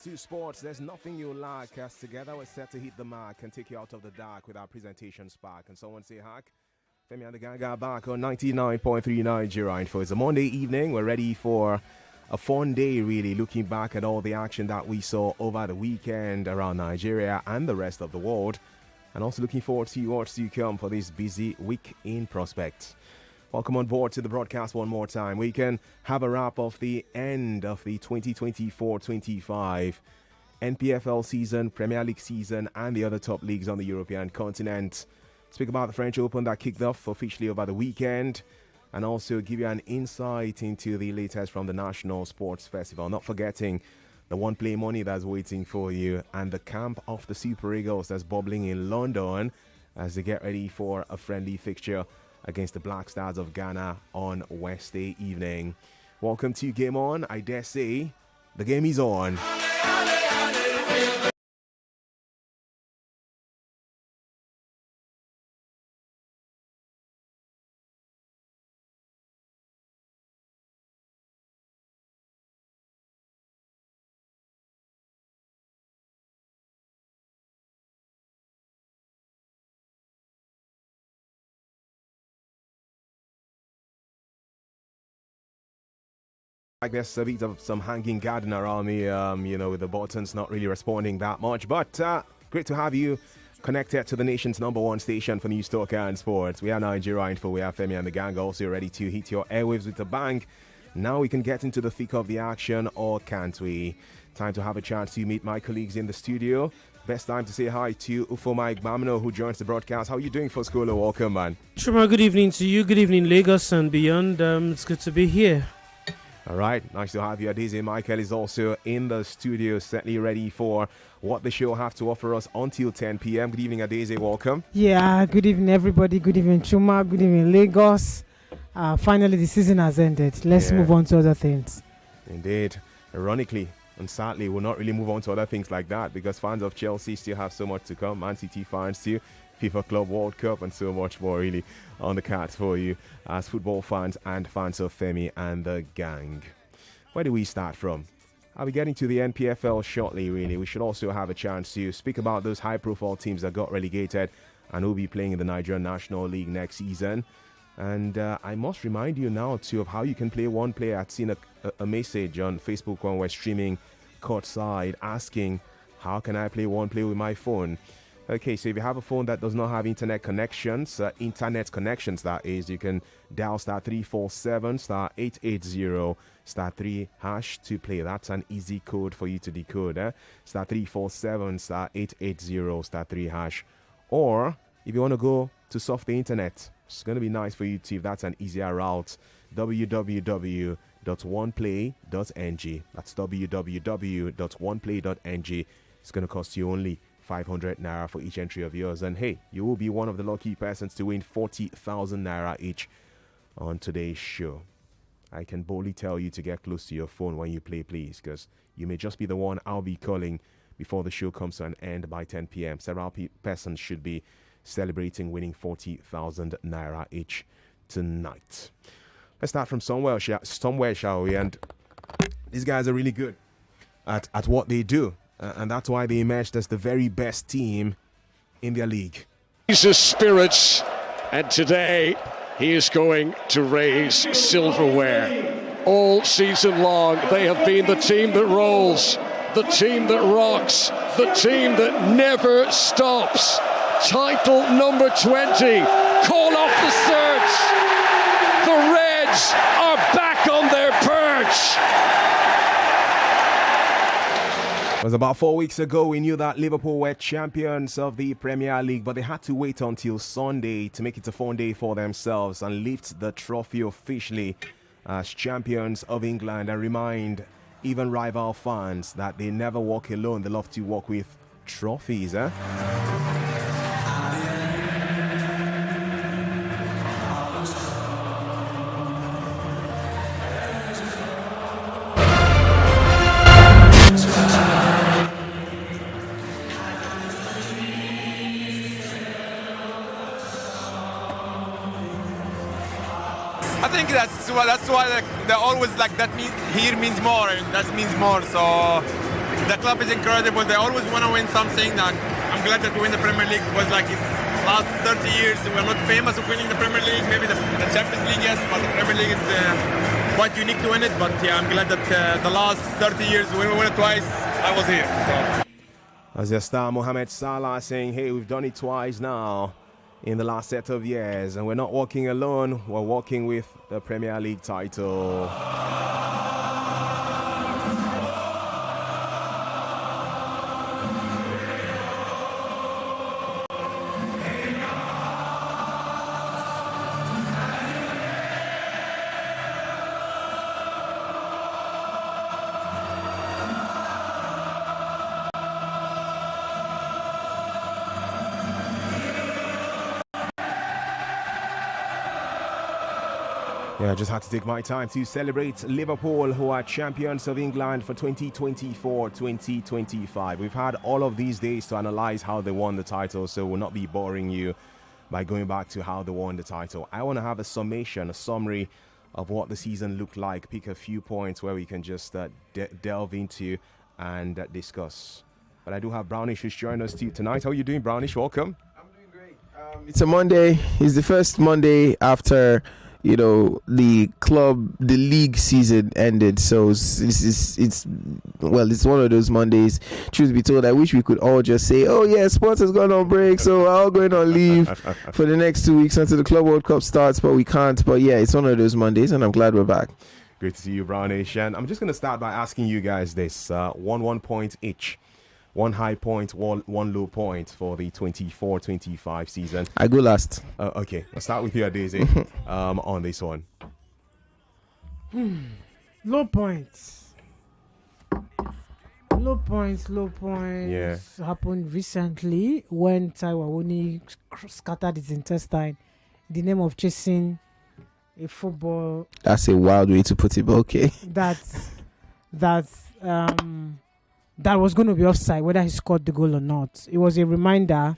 To sports, there's nothing you lack as together we're set to hit the mark and take you out of the dark with our presentation spark. And someone say hack. Femi The Gang are back on 99.3 Nigeria Info. It's a Monday evening. We're ready for a fun day, really, looking back at all the action that we saw over the weekend around Nigeria and the rest of the world. And also looking forward to what's to come for this busy week in prospect. Welcome on board to the broadcast one more time. We can have a wrap of the end of the 2024-25 NPFL season, Premier League season, and the other top leagues on the European continent. Speak about the French Open that kicked off officially over the weekend, and also give you an insight into the latest from the National Sports Festival. Not forgetting the one play money that's waiting for you, and the camp of the Super Eagles that's bubbling in London as they get ready for a friendly fixture against the Black Stars of Ghana on Wednesday evening. Welcome to Game On. I dare say the game is on. Like there's a bit of some hanging garden around me, with the buttons not really responding that much. But great to have you connected to the nation's #1 station for news, talk, and sports. We are Nigeria Info. We have Femi and the gang also ready to hit your airwaves with a bang. Now we can get into the thick of the action, or can't we? Time to have a chance to meet my colleagues in the studio. Best time to say hi to Ufo Mike Bamino, who joins the broadcast. How are you doing, Foskolo? Welcome, man. Shuma, good evening to you. Good evening, Lagos and beyond. It's good to be here. All right, nice to have you. Adeze Michael is also in the studio, certainly ready for what the show have to offer us until 10 p.m. Good evening, Adeze. Welcome. Yeah, good evening, everybody. Good evening, Chuma. Good evening, Lagos. Finally, the season has ended. Let's move on to other things. Indeed. Ironically and sadly, we'll not really move on to other things like that because fans of Chelsea still have so much to come. Man City fans too. FIFA Club World Cup and so much more really on the cards for you as football fans and fans of Femi and the gang. Where do we start from? I'll be getting to the NPFL shortly, really. We should also have a chance to speak about those high-profile teams that got relegated and will be playing in the Nigerian National League next season. And I must remind you now, too, of how you can play one player. I'd seen a message on Facebook when we're streaming courtside asking, how can I play one play with my phone? Okay, so if you have a phone that does not have internet connections, that is, you can dial *347 *880 *3# to play. That's an easy code for you to decode. *347 *880 *3#. Or if you want to go to surf the internet, it's going to be nice for you too if that's an easier route. www.oneplay.ng. That's www.oneplay.ng. It's going to cost you only 500 naira for each entry of yours, and hey, you will be one of the lucky persons to win 40,000 naira each on today's show. I can boldly tell you to get close to your phone when you play, please, because you may just be the one I'll be calling before the show comes to an end by 10 p.m. Several persons should be celebrating winning 40,000 naira each tonight. Let's start from somewhere, shall we? And these guys are really good at what they do. And that's why they emerged as the very best team in their league. He's his spirits, and today he is going to raise silverware. All season long, they have been the team that rolls, the team that rocks, the team that never stops. Title number 20, call off the search. The Reds are back on their perch. It was about 4 weeks ago we knew that Liverpool were champions of the Premier League, but they had to wait until Sunday to make it a fun day for themselves and lift the trophy officially as champions of England and remind even rival fans that they never walk alone. They love to walk with trophies. I think that's why they're always like that. Here means more, and that means more. So The club is incredible. They always want to win something. And I'm glad that we win the Premier League. It was like it's last 30 years. We're not famous of winning the Premier League. Maybe the Champions League, yes, but the Premier League is quite unique to win it. But yeah, I'm glad that the last 30 years, when we won it twice, I was here. So. As your star Mohamed Salah saying, hey, we've done it twice now in the last set of years, and we're not walking alone, we're walking with the Premier League title. Yeah, I just had to take my time to celebrate Liverpool, who are champions of England for 2024-2025. We've had all of these days to analyze how they won the title, so we'll not be boring you by going back to how they won the title. I want to have a summation, a summary of what the season looked like, pick a few points where we can just delve into and discuss. But I do have Brownish who's joining us tonight. How are you doing, Brownish? Welcome. I'm doing great. It's a Monday. It's the first Monday after the league season ended, so it's one of those Mondays. Truth be told, I wish we could all just say, oh yeah, sports has gone on break, so we're all going on leave for the next 2 weeks until the Club World Cup starts, but we can't. But yeah, it's one of those Mondays, and I'm glad we're back. Great to see you, Brownish. And I'm just going to start by asking you guys this, 1 point each. One high point, one low point for the 24-25 season. I go last. Okay, I'll start with you, Daisy, on this one. Low points. Low points. Yeah. Happened recently when Taiwo Awoniyi scattered his intestine in the name of chasing a football. That's a wild way to put it, but okay. That was going to be offside, whether he scored the goal or not. It was a reminder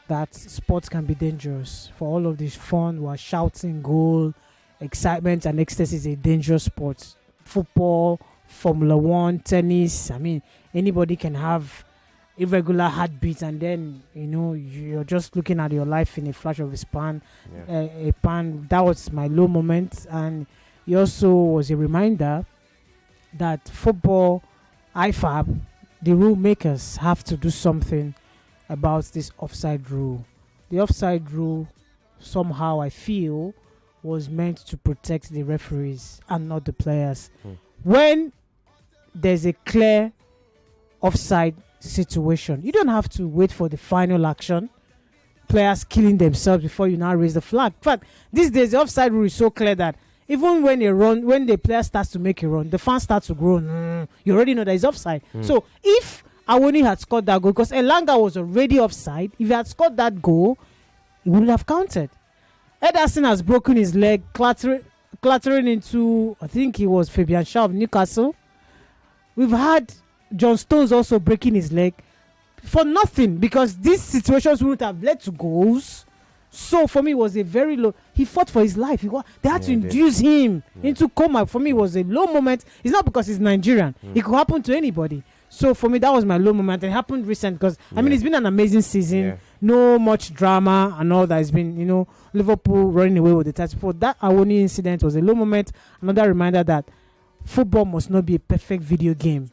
that sports can be dangerous. For all of this fun, we're shouting goal, excitement, and ecstasy is a dangerous sport. Football, Formula One, tennis. I mean, anybody can have irregular heartbeats, and then you're just looking at your life in a flash of a pan. That was my low moment, and it also was a reminder that football. IFAB, the rule makers, have to do something about this offside rule. The offside rule, somehow I feel, was meant to protect the referees and not the players. When there's a clear offside situation, you don't have to wait for the final action, players killing themselves before you now raise the flag. In fact, these days the offside rule is so clear that even when the player starts to make a run, the fans start to groan. You already know that he's offside. So if Awoniyi had scored that goal, because Elanga was already offside, if he had scored that goal, he wouldn't have counted. Ederson has broken his leg, clattering into, I think it was Fabian Shaw of Newcastle. We've had John Stones also breaking his leg for nothing, because these situations wouldn't have led to goals. So for me, it was a very low. He fought for his life. They had to induce him into coma. For me, it was a low moment. It's not because he's Nigerian. It could happen to anybody. So for me, that was my low moment. It happened recent because I mean, it's been an amazing season. No much drama and all that. It's been Liverpool running away with the title. For that Awoniyi incident was a low moment. Another reminder that football must not be a perfect video game.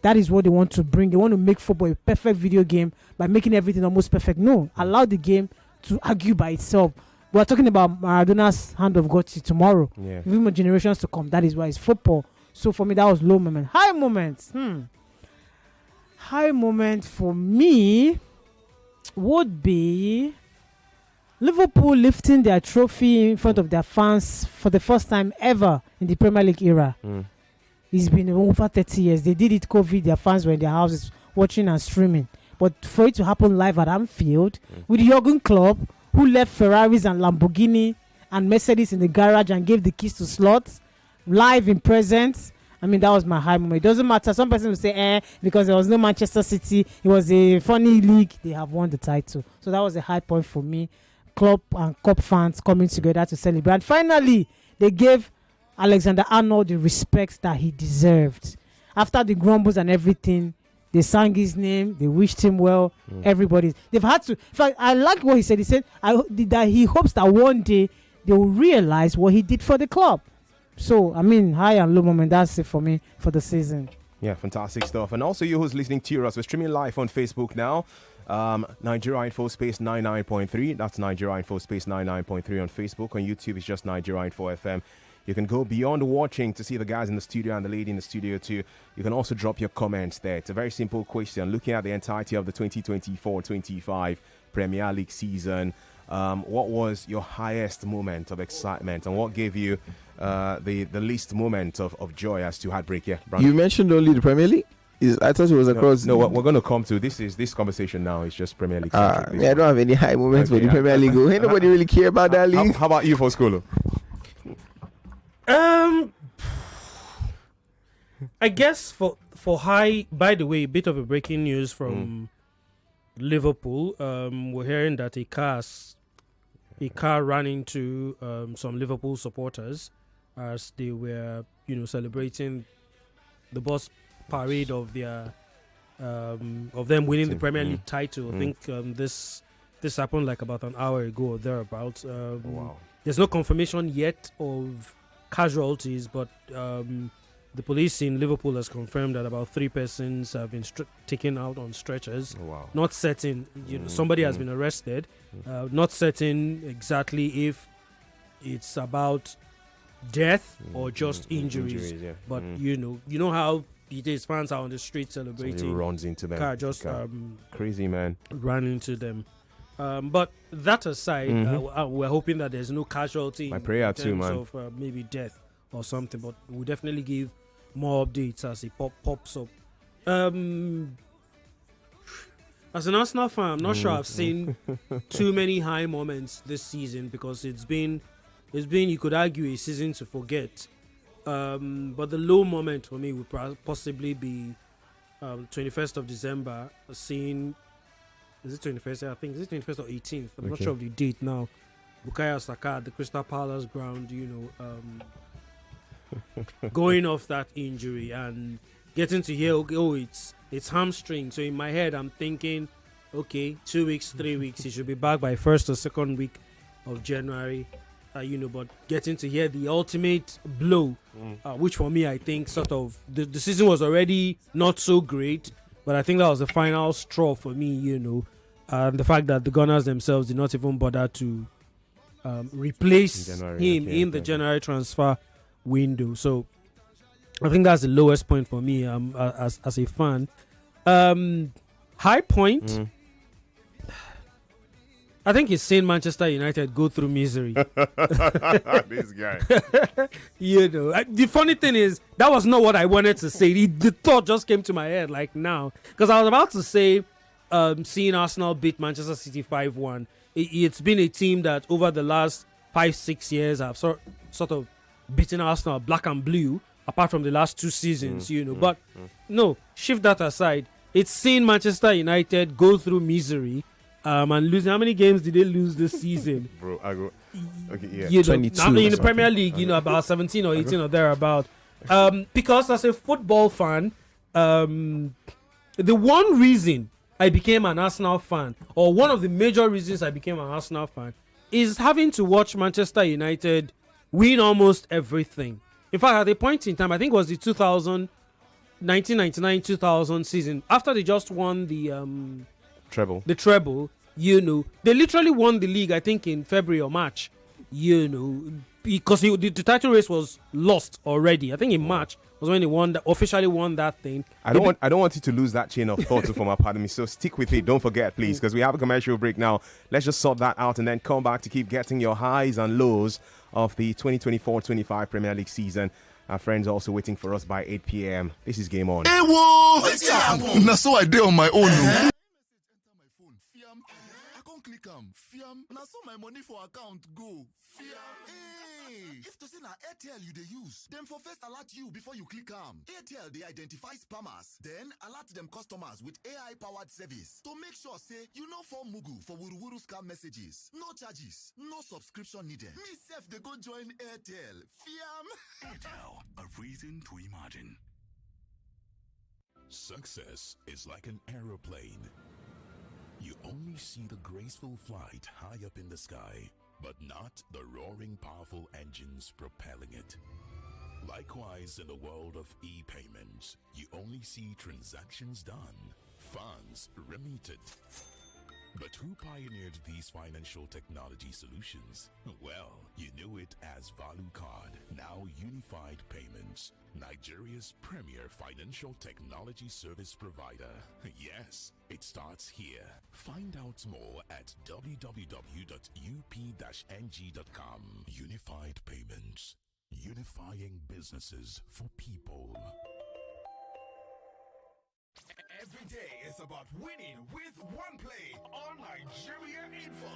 That is what they want to bring. They want to make football a perfect video game by making everything almost perfect. No, allow the game to argue by itself. We're talking about Maradona's hand of God tomorrow. Even more generations to come. That is why it's football. So for me, that was low moment. High moments. High moment for me would be Liverpool lifting their trophy in front of their fans for the first time ever in the Premier League era. It's been over 30 years. They did it COVID. Their fans were in their houses watching and streaming. But for it to happen live at Anfield with Jurgen Klopp, who left Ferraris and Lamborghini and Mercedes in the garage and gave the keys to slots live in presence, I mean, that was my high moment. It doesn't matter. Some person will say, because there was no Manchester City, it was a funny league. They have won the title. So that was a high point for me. Klopp and Cup fans coming together to celebrate. And finally, they gave Alexander-Arnold the respect that he deserved. after the grumbles and everything, they sang his name, they wished him well. Everybody, they've had to. In fact, I like what he said. He said that he hopes that one day they will realize what he did for the club. So, I mean, high and low moment, that's it for me for the season. Yeah, fantastic stuff. And also you who's listening to us, we're streaming live on Facebook now. Nigeria Info Space 99.3. That's Nigeria Info Space 99.3 on Facebook. On YouTube, it's just Nigeria Info FM. You can go beyond watching to see the guys in the studio and the lady in the studio too. You can also drop your comments there. It's a very simple question. Looking at the entirety of the 2024-25 Premier League season, what was your highest moment of excitement and what gave you the least moment of joy as to heartbreak? Yeah, Brandon. You mentioned only the Premier League. I thought it was across. No, what we're going to come to this conversation now is just Premier League. I don't have any high moments for the Premier League. Ain't nobody really care about that league. How about you, for school? I guess for high. By the way, a bit of a breaking news from Liverpool. We're hearing that a car ran into some Liverpool supporters as they were, celebrating the bus parade of their of them winning the Premier League title. I think this happened like about an hour ago or thereabouts. Wow. There's no confirmation yet of casualties, but the police in Liverpool has confirmed that about 3 persons have been taken out on stretchers. Wow. Not certain, somebody has been arrested. Not certain exactly if it's about death or just injuries. Yeah. But you know how it is. Fans are on the street celebrating. Somebody runs into them. Car just crazy, man. Ran into them. But that aside, we're hoping that there's no casualty. My prayer in too, terms man. Of maybe death or something. But we'll definitely give more updates as it pops up. As an Arsenal fan, I'm not sure I've seen too many high moments this season because it's been you could argue a season to forget. But the low moment for me would possibly be 21st of December, seeing. Is it 21st? I think is it 21st or 18th? I'm not sure of the date now. Bukayo Saka at the Crystal Palace ground, going off that injury and getting to hear, it's hamstring. So in my head, I'm thinking, okay, 2 weeks, 3 weeks, he should be back by first or second week of January. But getting to hear the ultimate blow, which for me, I think sort of the season was already not so great. But I think that was the final straw for me, the fact that the Gunners themselves did not even bother to replace him in the January transfer window. So I think that's the lowest point for me as a fan. High point, I think it's seeing Manchester United go through misery. This guy. The funny thing is, that was not what I wanted to say. The thought just came to my head like now. Because I was about to say, seeing Arsenal beat Manchester City 5-1. It's been a team that over the last 5-6 years have sort of beaten Arsenal black and blue, apart from the last 2 seasons, But no, shift that aside. It's seeing Manchester United go through misery. And losing. How many games did they lose this season? Bro, I go. Okay, yeah. 22 in the Premier League, about 17 or 18 or thereabout. Because as a football fan, the one reason I became an Arsenal fan, or one of the major reasons I became an Arsenal fan, is having to watch Manchester United win almost everything. In fact, at a point in time, I think it was the 1999-2000 season, after they just won the treble. They literally won the league, I think, in February or March, because the title race was lost already. I think in March was when they officially won that thing. I don't want you to lose that chain of thought from our part of me, so stick with it. Don't forget, please, because we have a commercial break now. Let's just sort that out and then come back to keep getting your highs and lows of the 2024-25 Premier League season. Our friends are also waiting for us by 8 p.m. This is Game On. Hey, whoa! Now, so I did on my own. Click fiam. Now so my money for account go. Fiam. Hey, if to say na Airtel you dey use, them for first alert you before you click Airtel they identify spammers, then alert them customers with AI powered service to make sure say you no fall mugu for wuru scam messages. No charges, no subscription needed. Me self they go join Airtel. Fiam. Airtel, a reason to imagine. Success is like an aeroplane. You only see the graceful flight high up in the sky, but not the roaring, powerful engines propelling it. Likewise, in the world of e-payments, you only see transactions done, funds remitted. But who pioneered these financial technology solutions? Well, you knew it as ValueCard, now Unified Payments, Nigeria's premier financial technology service provider. Yes, it starts here. Find out more at www.up-ng.com. Unified Payments, unifying businesses for people. Every day is about winning with one play on Nigeria Info.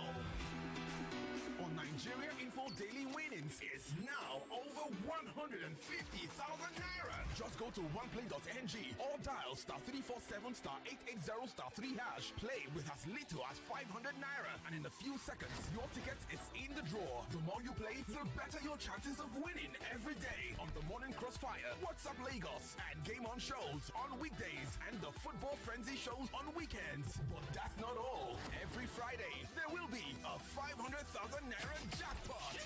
On Nigeria Info, daily winnings is now over 150,000 naira. Just go to oneplay.ng or dial *347 *880 *3#. Play with as little as 500 naira, and in a few seconds, your ticket is in the draw. The more you play, the better your chances of winning every day on the Morning Crossfire, WhatsApp Lagos, and Game On shows on weekdays, and the Football Frenzy shows on weekends. But that's not all. Every Friday, there will be a 500,000 naira jackpot.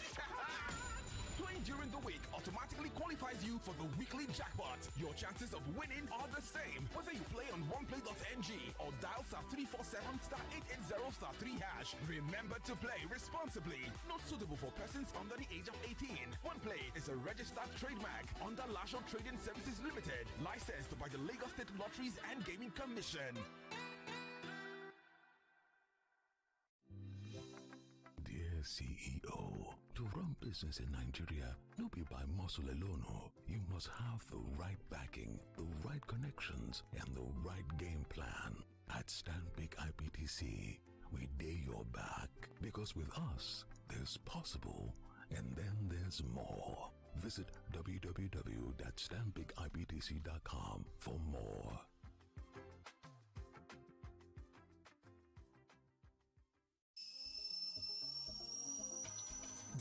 Playing during the week automatically qualifies you for the weekly jackpot. Your chances of winning are the same, whether you play on oneplay.ng or dial *347 *880 *3#. Remember to play responsibly. Not suitable for persons under the age of 18. OnePlay is a registered trademark under Lasho Trading Services Limited, licensed by the Lagos State Lotteries and Gaming Commission. Dear CEO, to run business in Nigeria, no be by muscle alone. You must have the right backing, the right connections, and the right game plan. At Stanbic IBTC, we day your back, because with us, there's possible, and then there's more. Visit www.stanbicibtc.com for more.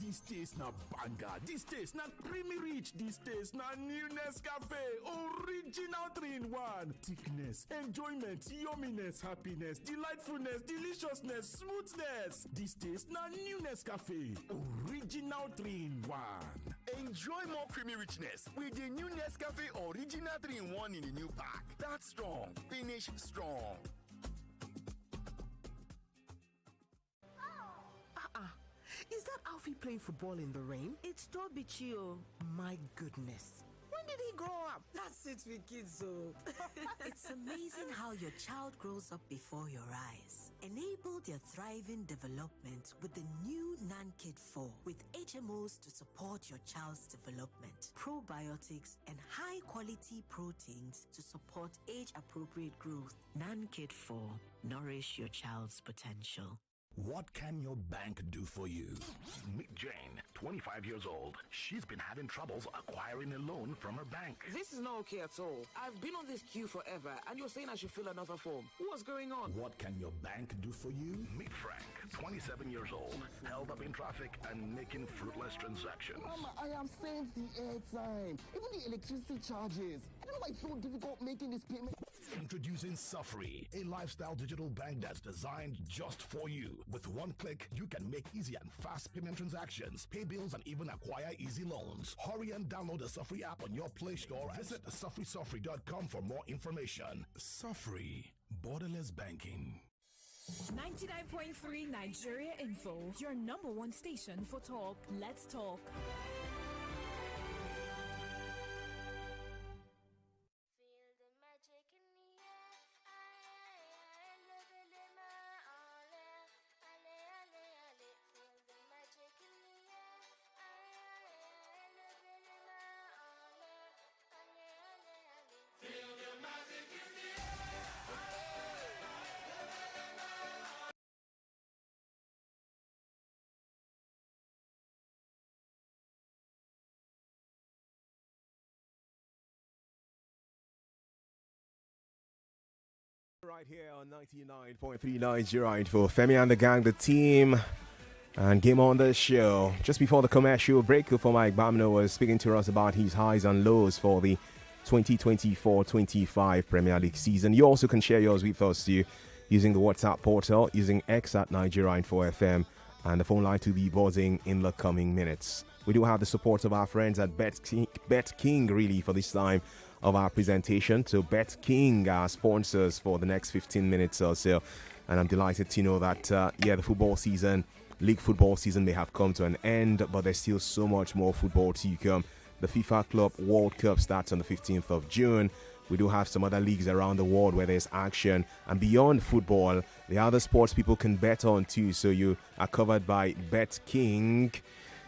This taste na banger, this taste na creamy rich, this taste na new Nescafe, original 3-in-1. Thickness, enjoyment, yumminess, happiness, delightfulness, deliciousness, smoothness. This taste na new Nescafe, original 3-in-1. Enjoy more creamy richness with the new Nescafe Original 3-in-1 in the new pack. That's strong, finish strong. Is that Alfie playing football in the rain? It's Toby Chio. My goodness. When did he grow up? That's it with kids, so. It's amazing how your child grows up before your eyes. Enable their thriving development with the new NanKid 4 with HMOs to support your child's development, probiotics, and high-quality proteins to support age-appropriate growth. NanKid 4. Nourish your child's potential. What can your bank do for you? Meet Jane, 25 years old. She's been having troubles acquiring a loan from her bank. This is not okay at all. I've been on this queue forever, and you're saying I should fill another form. What's going on? What can your bank do for you? Meet Frank, 27 years old, held up in traffic and making fruitless transactions. Mama, I have saved the airtime, even the electricity charges. I don't know why it's so difficult making this payment. Introducing Safri, a lifestyle digital bank that's designed just for you. With one click, you can make easy and fast payment transactions, pay bills, and even acquire easy loans. Hurry and download the Safri app on your Play Store. Visit safrisafri.com for more information. Safri, borderless banking. 99.3 Nigeria Info, your number one station for talk. Let's talk. Right here on 99.3 Nigeria for Femi and the Gang, the team, and Game On the show. Just before the commercial break, for Mike Bamno was speaking to us about his highs and lows for the 2024-25 Premier League season. You also can share yours with us too, using the WhatsApp portal, using X at Nigeria Info FM, and the phone line to be buzzing in the coming minutes. We do have the support of our friends at Bet King really for this time of our presentation. So Bet King are sponsors for the next 15 minutes or so, and I'm delighted to know that the football season, league football season, may have come to an end, but there's still so much more football to come. The FIFA Club World Cup starts on the 15th of June. We do have some other leagues around the world where there's action. And beyond football, the other sports people can bet on too. So you are covered by Bet King.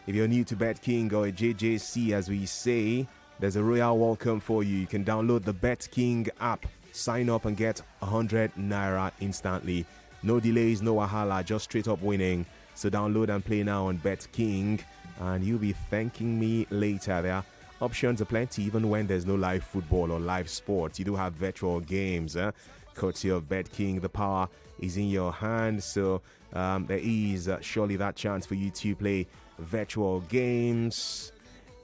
If you're new to Bet King or a JJC as we say, there's a royal welcome for you. You can download the Bet King app, sign up and get 100 Naira instantly. No delays, no wahala, just straight up winning. So download and play now on Bet King, and you'll be thanking me later. There are options aplenty even when there's no live football or live sports. You do have virtual games, courtesy of Bet King. The power is in your hands, so there is surely that chance for you to play virtual games.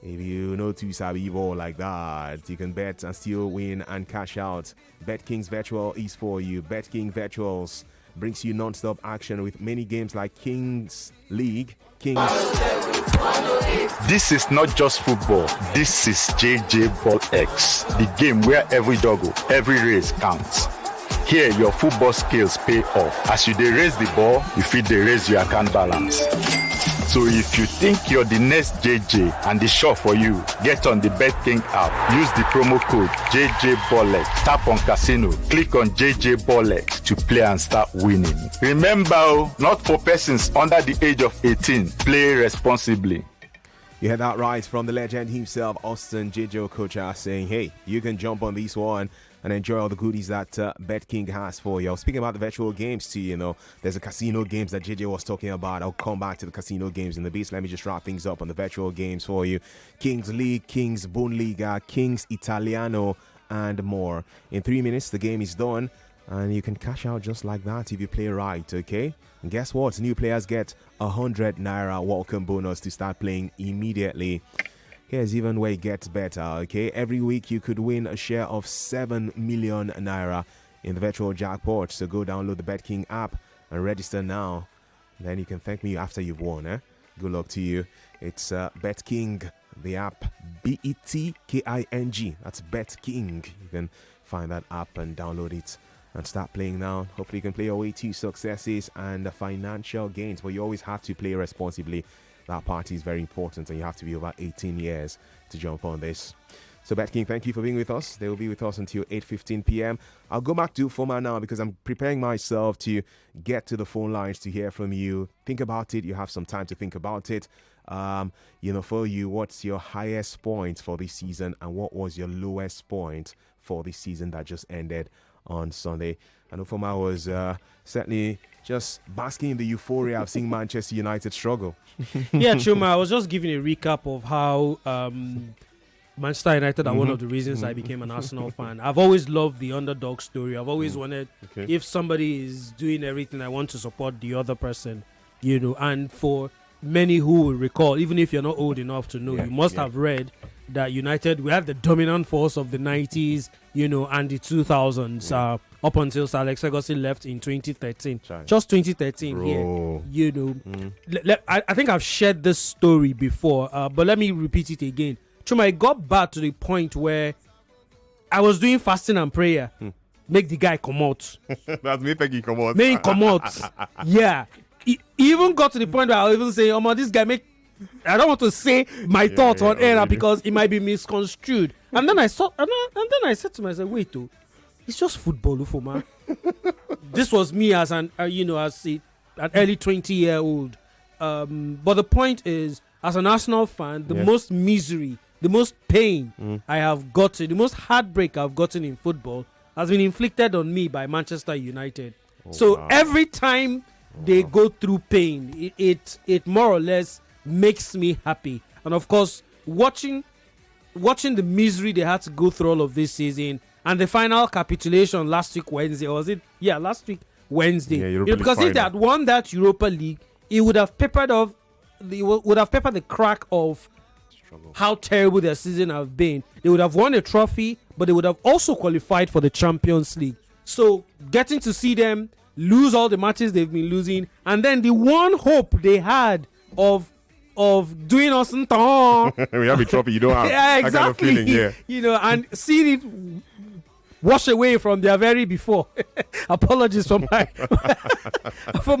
If you know to sabi ball like that, you can bet and still win and cash out. Bet King's Virtual is for you. Bet King Virtuals brings you non-stop action with many games like Kings League, This is not just football. This is JJ Ball X, the game where every doggo, every race counts. Here, your football skills pay off. As you dey raise the ball, you fit dey raise your account balance. So if you think you're the next JJ and the shop for you, get on the BetKing app. Use the promo code JJBollex. Tap on casino. Click on JJBollex to play and start winning. Remember, not for persons under the age of 18. Play responsibly. You heard that right from the legend himself, Austin JJ Okocha, saying, hey, you can jump on this one and enjoy all the goodies that BetKing has for you. Speaking about the virtual games too, there's a casino games that JJ was talking about. I'll come back to the casino games in the base. Let me just wrap things up on the virtual games for you. Kings League, Kings Bundesliga, Kings Italiano, and more. In 3 minutes, the game is done, and you can cash out just like that if you play right, okay? And guess what? New players get 100 Naira welcome bonus to start playing immediately. Here's even where it gets better, okay? Every week you could win a share of 7 million Naira in the virtual jackpot. So go download the BetKing app and register now. Then you can thank me after you've won, eh? Good luck to you. It's BetKing, the app, BETKING. That's BetKing. You can find that app and download it and start playing now. Hopefully you can play your way to successes and financial gains, but you always have to play responsibly. That part is very important, and you have to be over 18 years to jump on this. So BetKing, thank you for being with us. They will be with us until 8:15 p.m. I'll go back to format now because I'm preparing myself to get to the phone lines to hear from you. Think about it. You have some time to think about it. For you, what's your highest point for this season, and what was your lowest point for this season that just ended on Sunday? I know Foma was certainly just basking in the euphoria of seeing Manchester United struggle. Yeah, Chuma, I was just giving a recap of how Manchester United are one of the reasons I became an Arsenal fan. I've always loved the underdog story. I've always wanted, if somebody is doing everything, I want to support the other person, and for many who will recall, even if you're not old enough to know, you must have read that United, we had the dominant force of the 90s, and the 2000s, up until Sir Alex Ferguson left in 2013. Just 2013 here, I think I've shared this story before, but let me repeat it again. Chuma, I got back to the point where I was doing fasting and prayer. Make the guy come out. That's me thinking come out. Make him come out. Yeah. He even got to the point where I was even saying, this guy I don't want to say my thoughts on air because it might be misconstrued. And then I said to myself, wait, it's just football, Ufoma. This was me as an early 20-year-old. But the point is, as an Arsenal fan, the most misery, the most pain I have gotten, the most heartbreak I've gotten in football has been inflicted on me by Manchester United. Every time they go through pain, it more or less makes me happy. And of course, watching the misery they had to go through all of this season, and the final capitulation last week Wednesday, was it? Yeah, last week Wednesday. Because if they had won that Europa League, it would have peppered the crack of how terrible their season have been. They would have won a trophy, but they would have also qualified for the Champions League. So getting to see them lose all the matches they've been losing, and then the one hope they had of doing us we have a trophy you don't have. Yeah, exactly. That kind of feeling, yeah. You know, and seeing it wash away from their very before. Apologies for my for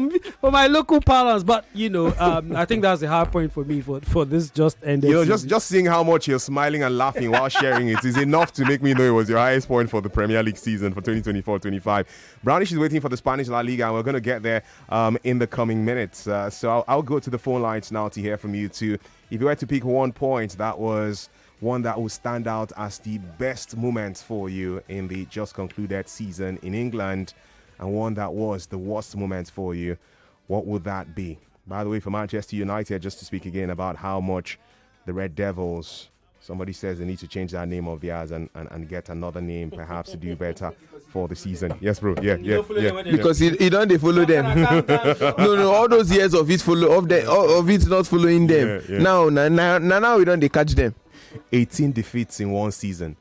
my local parlance, but you know, I think that's a high point for me for this just ended. You know, just seeing how much you're smiling and laughing while sharing it is enough to make me know it was your highest point for the Premier League season for 2024-25. Brownish is waiting for the Spanish La Liga, and we're going to get there in the coming minutes. So I'll go to the phone lines now to hear from you too. If you had to pick one point, that was one that will stand out as the best moment for you in the just concluded season in England, and one that was the worst moment for you, what would that be? By the way, for Manchester United, just to speak again about how much the Red Devils, somebody says they need to change that name of theirs and get another name, perhaps to do better for the season. Yes, bro. Yeah. Because he don't they follow them. no, all those years of it not following them. Yeah. Now we don't they catch them. 18 defeats in one season.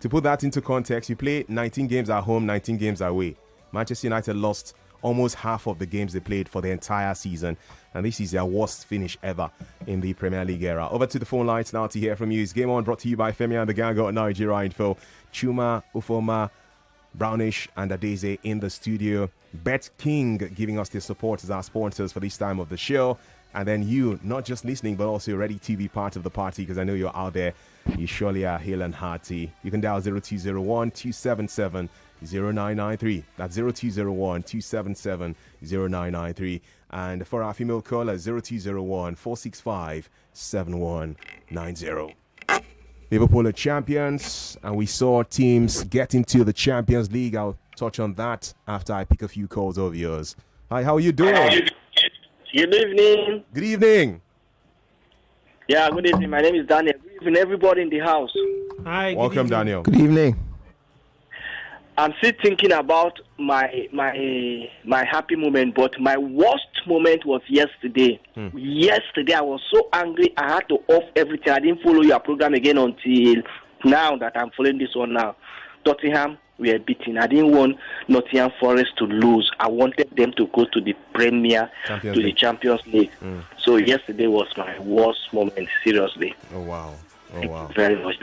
To put that into context, you play 19 games at home, 19 games away. Manchester United lost almost half of the games they played for the entire season, and this is their worst finish ever in the Premier League era. Over to the phone lines now to hear from you. It's Game On, brought to you by Femi The Gang at Nigeria Info. Chuma, Ufoma, Brownish and Adeze in the studio. Bet King giving us their support as our sponsors for this time of the show. And then you, not just listening, but also ready to be part of the party, because I know you're out there. You surely are hale and hearty. You can dial 0201-277-0993. That's 0201-277-0993. And for our female caller, 0201-465-7190. Liverpool are champions, and we saw teams get into the Champions League. I'll touch on that after I pick a few calls of yours. Hi, how are you doing? Good evening. Good evening. Yeah, good evening. My name is Daniel. Good evening, everybody in the house. Hi. Welcome, Daniel. Good evening. I'm still thinking about my happy moment, but my worst moment was yesterday. Yesterday, I was so angry. I had to off everything. I didn't follow your program again until now that I'm following this one now. Tottenham, we are beaten. I didn't want Nottingham Forest to lose. I wanted them to go to the Champions League. So yesterday was my worst moment, seriously. Oh, wow. Thank you very much.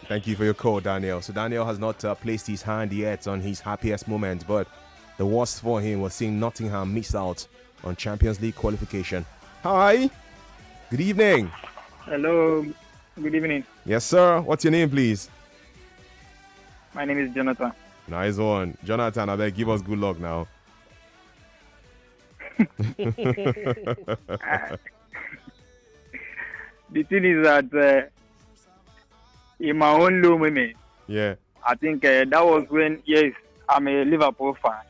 Thank you for your call, Daniel. So Daniel has not placed his hand yet on his happiest moment, but the worst for him was seeing Nottingham miss out on Champions League qualification. Hi. Good evening. Hello. Good evening. Yes, sir. What's your name, please? My name is Jonathan. Nice one. Jonathan, I beg, give us good luck now. The thing is that in my own low moment, yeah, I think that was when, yes, I'm a Liverpool fan.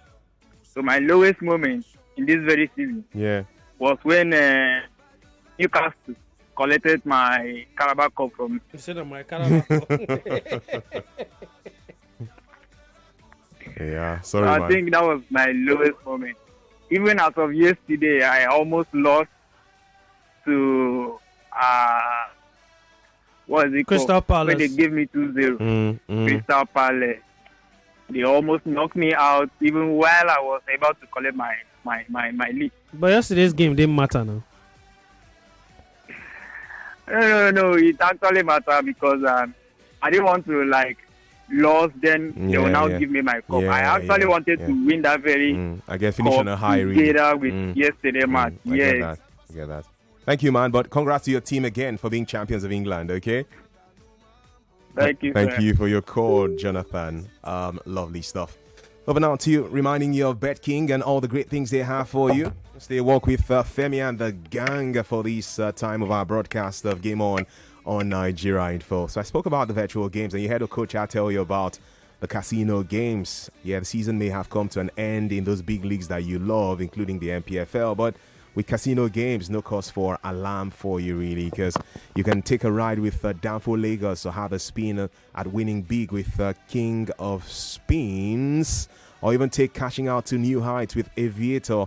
So my lowest moment in this very season was when Newcastle collected my Carabao Cup from me. Instead of my Carabao Cup. Yeah, sorry, so I man. think that was my lowest moment. Even as of yesterday, I almost lost to what is it Crystal called? Palace. When they gave me 2-0. Crystal Palace. They almost knocked me out even while I was about to collect my league. But yesterday's game didn't matter now. No. It actually mattered because I didn't want to lose, then they will now give me my cup. I actually wanted to win that very I guess finish on a high together with yesterday match. I get that. Thank you, man. But congrats to your team again for being champions of England, okay? Thank you, Thank sir. you for your call, Jonathan. Lovely stuff. Over now to you, reminding you of Bet King and all the great things they have for you. Stay walk with Femi and the gang for this time of our broadcast of Game On Nigeria Info. So I spoke about the virtual games, and you heard a coach I tell you about the casino games. Yeah, the season may have come to an end in those big leagues that you love, including the MPFL, but with casino games, no cause for alarm for you, really, because you can take a ride with Danfo Lagos or have a spin at winning big with King of Spins, or even take cashing out to new heights with Aviator.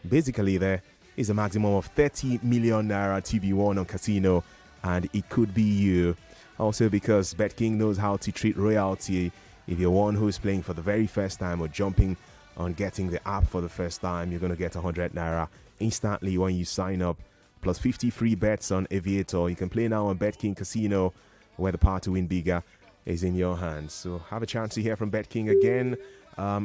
Basically, there is a maximum of 30 million naira to be won on casino, and it could be you. Also because BetKing knows how to treat royalty. If you're one who's playing for the very first time or jumping on getting the app for the first time, you're going to get 100 Naira instantly when you sign up. Plus 50 free bets on Aviator. You can play now on BetKing Casino, where the power to win bigger is in your hands. So have a chance to hear from BetKing again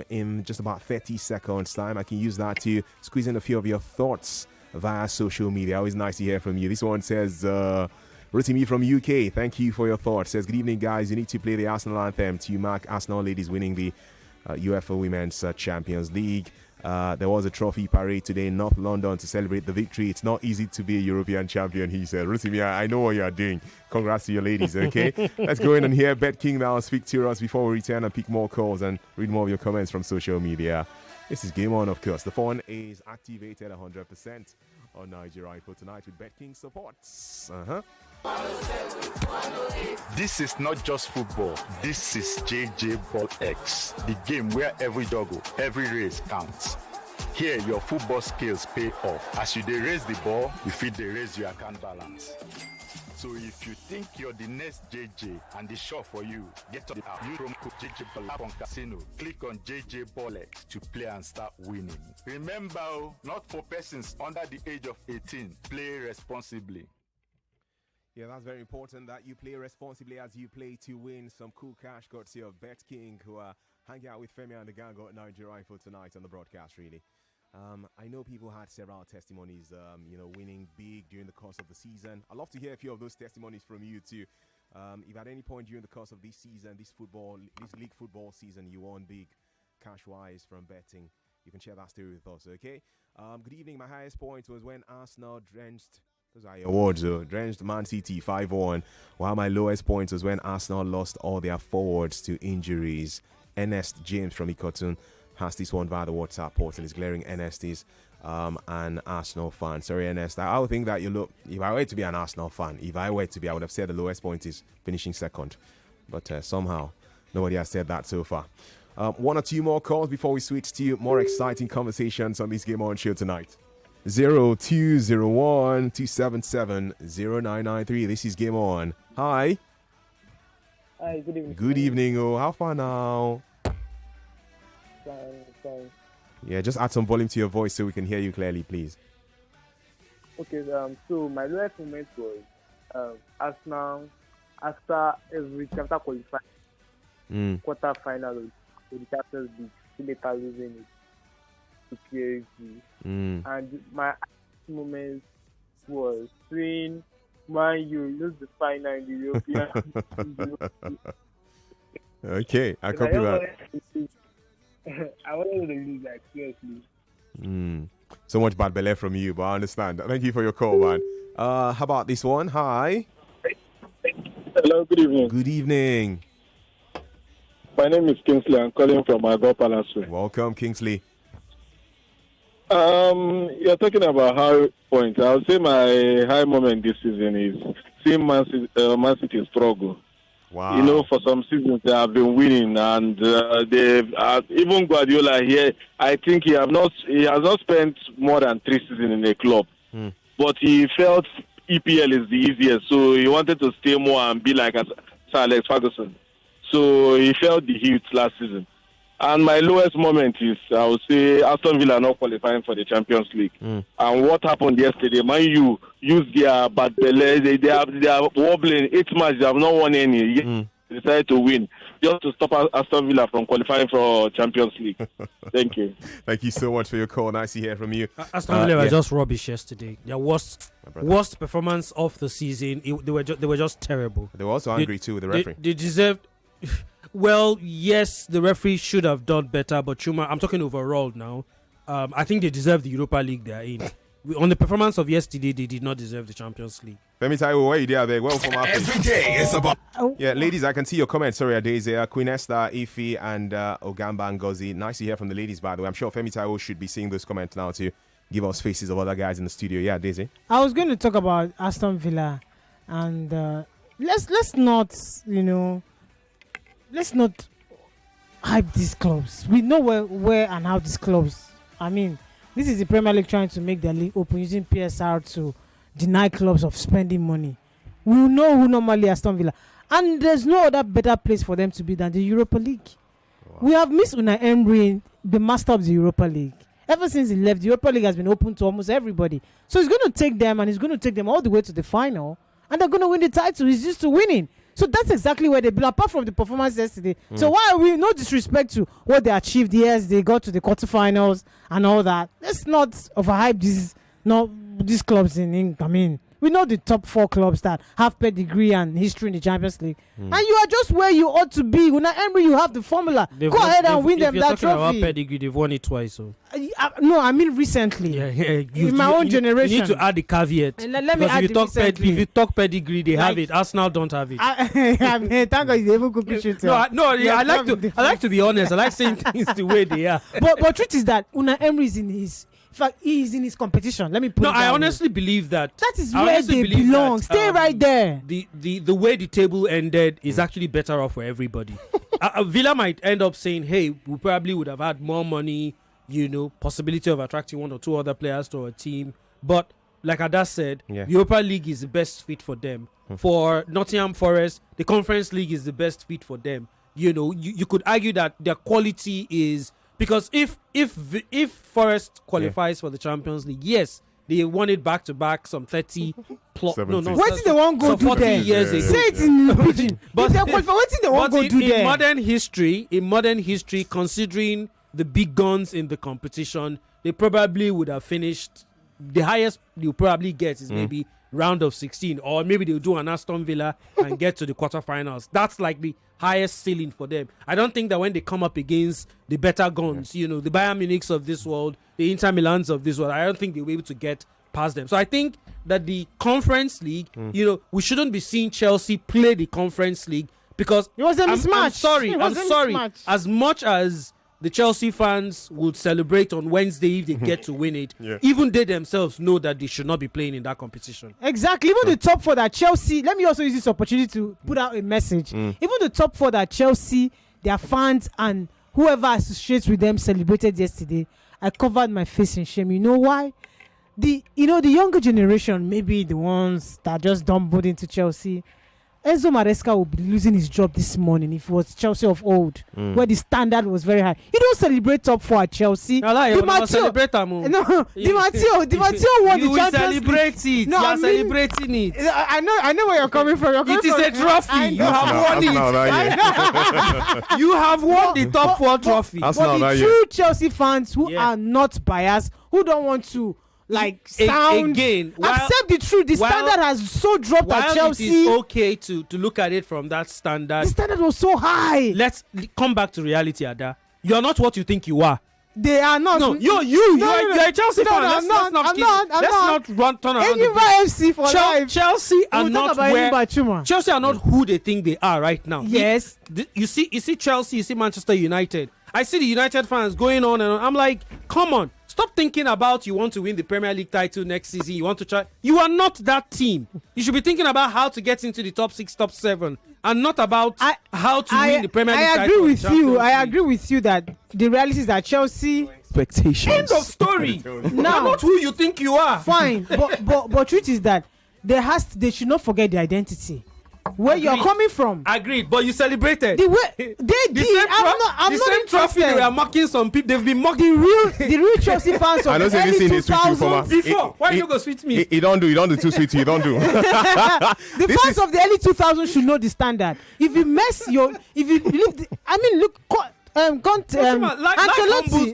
in just about 30 seconds time. I can use that to squeeze in a few of your thoughts via social media. Always nice to hear from you. This one says, Rotimi from UK, thank you for your thoughts. Says, good evening, guys. You need to play the Arsenal anthem to mark Arsenal ladies winning the UEFA Women's Champions League. There was a trophy parade today in North London to celebrate the victory. It's not easy to be a European champion, he said. Rotimi, I know what you are doing. Congrats to your ladies, okay? Let's go in and hear BetKing now. Speak to us before we return and pick more calls and read more of your comments from social media. This is Game On, of course. The phone is activated 100% on Nigeria for tonight with BetKing supports. This is not just football. This is JJ Ball X, the game where every doggo, every race counts. Here, your football skills pay off. As you raise the ball, you fit raise your account balance. So if you think you're the next JJ and the shop for you, get on the app. Use promo code JJ Ball on Casino. Click on JJ Ball X to play and start winning. Remember, not for persons under the age of 18. Play responsibly. Yeah, that's very important that you play responsibly as you play to win some cool cash courtesy of BetKing, who are hanging out with Femi and the gang at Nigeria for tonight on the broadcast, really. I know people had several testimonies, winning big during the course of the season. I'd love to hear a few of those testimonies from you too. If at any point during the course of this season, this league football season, you won big cash-wise from betting, you can share that story with us, okay? Good evening. My highest point was when Arsenal drenched... Those are your awards, drenched Man City 5-1. While my lowest point was when Arsenal lost all their forwards to injuries. Ernest James from Ikotun has this one via the WhatsApp portal. He's glaring Ernest is an Arsenal fan. Sorry, Ernest. I would think that if I were to be an Arsenal fan, I would have said the lowest point is finishing second. But somehow, nobody has said that so far. One or two more calls before we switch to more exciting conversations on this Game On show tonight. 0201 277 0993. This is Game On. Hi. Hi, good evening. Good evening. Oh, how far now? Fine. Yeah, just add some volume to your voice so we can hear you clearly, please. Okay, so my last moment was Arsenal after qualifying quarter final of the Champions League, still later losing it to PSG. And my moment was seeing Man U lose the final in the European. Okay, I copy that. I wanted to lose that, seriously. So much bad belly from you, but I understand. Thank you for your call, man. How about this one? Hi. Hello, good evening. Good evening. My name is Kingsley. I'm calling from Agro Palace. Welcome, Kingsley. You're talking about high points. I would say my high moment this season is seeing Man City struggle. Wow. You know, for some seasons they have been winning, and they've even Guardiola here. I think he has not spent more than 3 seasons in the club, but he felt EPL is the easiest, so he wanted to stay more and be like Sir Alex Ferguson. So he felt the heat last season. And my lowest moment is, I would say, Aston Villa not qualifying for the Champions League. And what happened yesterday? Man U used their bad belly. They are wobbling 8 matches. They have not won any. They decided to win just to stop Aston Villa from qualifying for Champions League. Thank you. Thank you so much for your call. Nice to hear from you. Aston Villa were just rubbish yesterday. Their worst performance of the season. They were just terrible. They were also angry too with the referee. They deserved... Well, yes, the referee should have done better, but Chuma, I'm talking overall now. I think they deserve the Europa League they're in. On the performance of yesterday, they did not deserve the Champions League. Femi Taiwo, where you there, beg? Well, from Every day is about... Yeah, ladies, I can see your comments. Sorry, Adeze, Queen Esther, Ife, and Ogamba Ngozi. Nice to hear from the ladies, by the way. I'm sure Femi Taiwo should be seeing those comments now to give us faces of other guys in the studio. Yeah, Daisy. I was going to talk about Aston Villa, and let's not, let's not hype these clubs. We know where and how these clubs. I mean, this is the Premier League trying to make their league open using PSR to deny clubs of spending money. We know who normally Aston Villa. And there's no other better place for them to be than the Europa League. Wow. We have missed Unai Emery, the master of the Europa League. Ever since he left, the Europa League has been open to almost everybody. So he's going to take them, and he's going to take them all the way to the final, and they're going to win the title. He's used to winning. So that's exactly where they belong, apart from the performance yesterday. So why are we, no disrespect to what they achieved? Yes, they got to the quarterfinals and all that. Let's not overhype these clubs in England. I mean, we know the top 4 clubs that have pedigree and history in the Champions League. And you are just where you ought to be. Unai Emery, you have the formula. Go ahead and win them that trophy. If you're talking about pedigree, they've won it twice. So. No, I mean recently. In my own generation. You need to add the caveat. Let me add if you talk pedigree, they have it. Arsenal don't have it. Thank God he's able to I like to be honest. I like saying things the way they are. But truth is that Unai Emery is in his... In fact, he is in his competition. Let me put it that I honestly believe that. That is where they belong. Stay right there. The way the table ended is actually better off for everybody. Villa might end up saying, hey, we probably would have had more money, possibility of attracting 1 or 2 other players to our team. But like Ada said, the Europa League is the best fit for them. For Nottingham Forest, the Conference League is the best fit for them. You could argue that their quality is... Because if Forest qualifies for the Champions League, yes, they won it back to back, some 30 plus. No. What did they want go do 40 there? Years ago. Say it in pidgin. But what did they want go do there? In modern history, considering the big guns in the competition, they probably would have finished. The highest you probably get is maybe round of 16, or maybe they'll do an Aston Villa and get to the quarterfinals. That's like the highest ceiling for them. I don't think that when they come up against the better guns, the Bayern Munichs of this world, the Inter Milans of this world, I don't think they'll be able to get past them. So I think that the Conference League, we shouldn't be seeing Chelsea play the Conference League, because it was a mismatch. I'm sorry. As much as the Chelsea fans would celebrate on Wednesday if they get to win it, even they themselves know that they should not be playing in that competition. Exactly. Even the top 4 that Chelsea, let me also use this opportunity to put out a message. Even the top 4 that Chelsea, their fans and whoever associates with them celebrated yesterday, I covered my face in shame. You know why? The younger generation, maybe the ones that just stumbled into Chelsea, Enzo Maresca will be losing his job this morning if it was Chelsea of old, where the standard was very high. You don't celebrate top 4 at Chelsea. Di Matteo won the Champions League. You are celebrating it. I know where you're coming from. It is a trophy. You have won it. You have won the top 4 trophy. But the true Chelsea fans who are not biased, who don't want to sound again, accept the truth. The standard has so dropped at Chelsea. It is okay to look at it from that standard. The standard was so high. Let's come back to reality, Ada. You are not what you think you are. They are not. No, you're a Chelsea fan. I'm not turn around. FC for life. Chelsea are not where. Chelsea are not who they think they are right now. Yes. You see Chelsea. You see Manchester United. I see the United fans going on and on. I'm like, come on. Stop thinking about you want to win the Premier League title next season. You want to try. You are not that team. You should be thinking about how to get into the top 6, top 7, and not about how to win the Premier League title. I agree with you that the reality is that Chelsea expectations. End of story. Now, not who you think you are. Fine, but truth is that they should not forget their identity. Where you're coming from. Agreed, but you celebrated. The way they did. I'm not interested. Trophy they were mocking some people. They've been mocking the real Chelsea fans of the early 2000s. Before, why you go sweet me? You don't do too sweet. You don't do. The fans of the early 2000s should know the standard. If you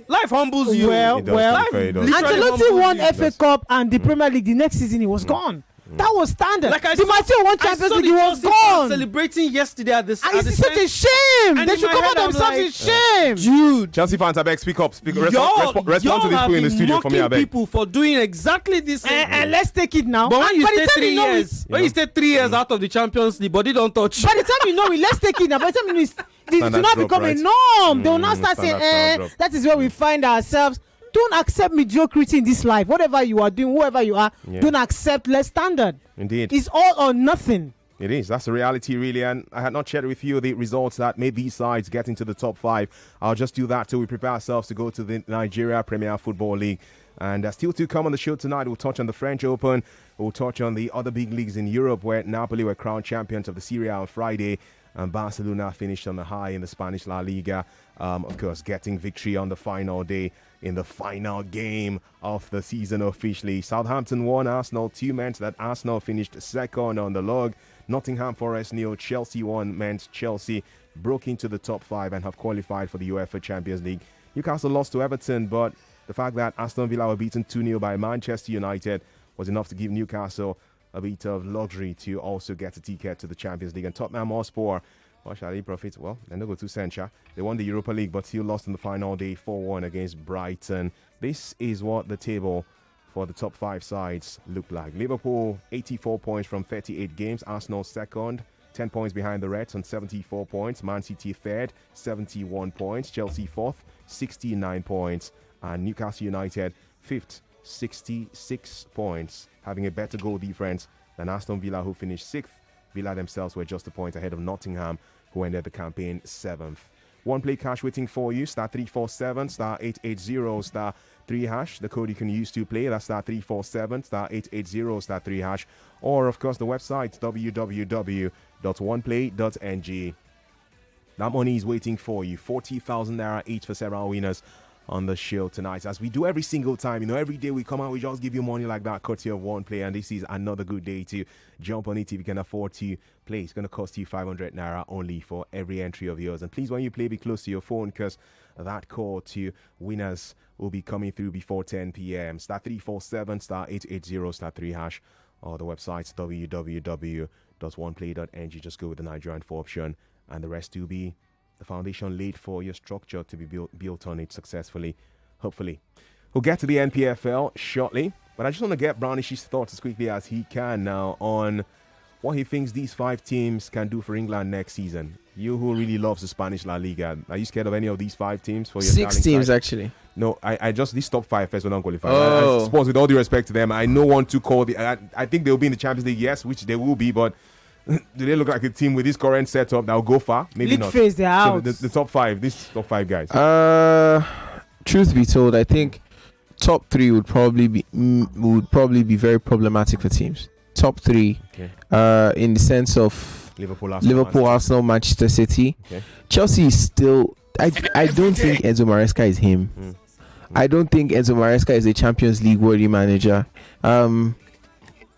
life humbles you. Well, Ancelotti won FA Cup and the Premier League. The next season he was gone. That was standard. Like Di Matteo won Champions League. He was gone. Celebrating yesterday at the. It's such a shame. They should cover themselves in shame. Dude, Chelsea fans, I beg, speak up. Respond to this people in the studio for me, I beg. People for doing exactly this. And let's take it now. But when you stay 3 years, you stay 3 years out of the Champions League, body don't touch. By the time you know it, let's take it now. By the time you know it will not become a norm. They will not start saying, that is where we find ourselves. Don't accept mediocrity in this life. Whatever you are doing, whoever you are, don't accept less standard. Indeed. It's all or nothing. It is. That's the reality, really. And I had not shared with you the results that made these sides get into the top 5. I'll just do that till we prepare ourselves to go to the Nigeria Premier Football League. And still to come on the show tonight, we'll touch on the French Open. We'll touch on the other big leagues in Europe, where Napoli were crowned champions of the Serie A on Friday. And Barcelona finished on the high in the Spanish La Liga. Of course, getting victory on the final day in the final game of the season officially. Southampton won, Arsenal 2 meant that Arsenal finished second on the log. Nottingham Forest 0, Chelsea 1 meant Chelsea broke into the top 5 and have qualified for the UEFA Champions League. Newcastle lost to Everton, but the fact that Aston Villa were beaten 2-0 by Manchester United was enough to give Newcastle a bit of luxury to also get a ticket to the Champions League. And Tottenham Hotspur, what shall they profit? Well, they don't go to Central. They won the Europa League, but still lost in the final day 4-1 against Brighton. This is what the table for the top 5 sides look like. Liverpool, 84 points from 38 games. Arsenal second, 10 points behind the Reds on 74 points. Man City third, 71 points. Chelsea fourth, 69 points. And Newcastle United fifth, 66 points, having a better goal difference than Aston Villa, who finished 6th. Villa themselves were just a point ahead of Nottingham, who ended the campaign 7th. One play cash waiting for you, star 347, star 880, star 3 hash. The code you can use to play, that's star 347, star 880, star 3 hash. Or, of course, the website, www.oneplay.ng. That money is waiting for you. 40,000 naira each for several winners on the show tonight, as we do every single time. You know, every day we come out, we just give you money like that, courtesy of One Play, and this is another good day to jump on it if you can afford to play. It's going to cost you 500 naira only for every entry of yours. And please, when you play, be close to your phone, because that call to winners will be coming through before 10 p.m. Star 347, star 880, star 3 hash, or the website www.oneplay.ng. Just go with the Nigerian 4 option, and the rest will be the foundation laid for your structure to be built on it successfully, hopefully. We'll get to the NPFL shortly, but I just want to get Brownish's thoughts as quickly as he can now on what he thinks these 5 teams can do for England next season. You who really loves the Spanish La Liga, are you scared of any of these 5 teams for your 6 teams side? Actually? No, I just, these top 5 first were not qualified. Oh. I suppose, with all due respect to them, I know one to call I think they'll be in the Champions League, yes, which they will be, but do they look like a team with this current setup that will go far? Maybe League not. phase, they're out. So the top 5, these top 5 guys. Truth be told, I think top 3 would probably be very problematic for teams. Top 3, okay. In the sense of Liverpool, Arsenal, Manchester City. Okay. Chelsea is still. I don't think Enzo Maresca is him. I don't think Enzo Maresca is a Champions League worthy manager.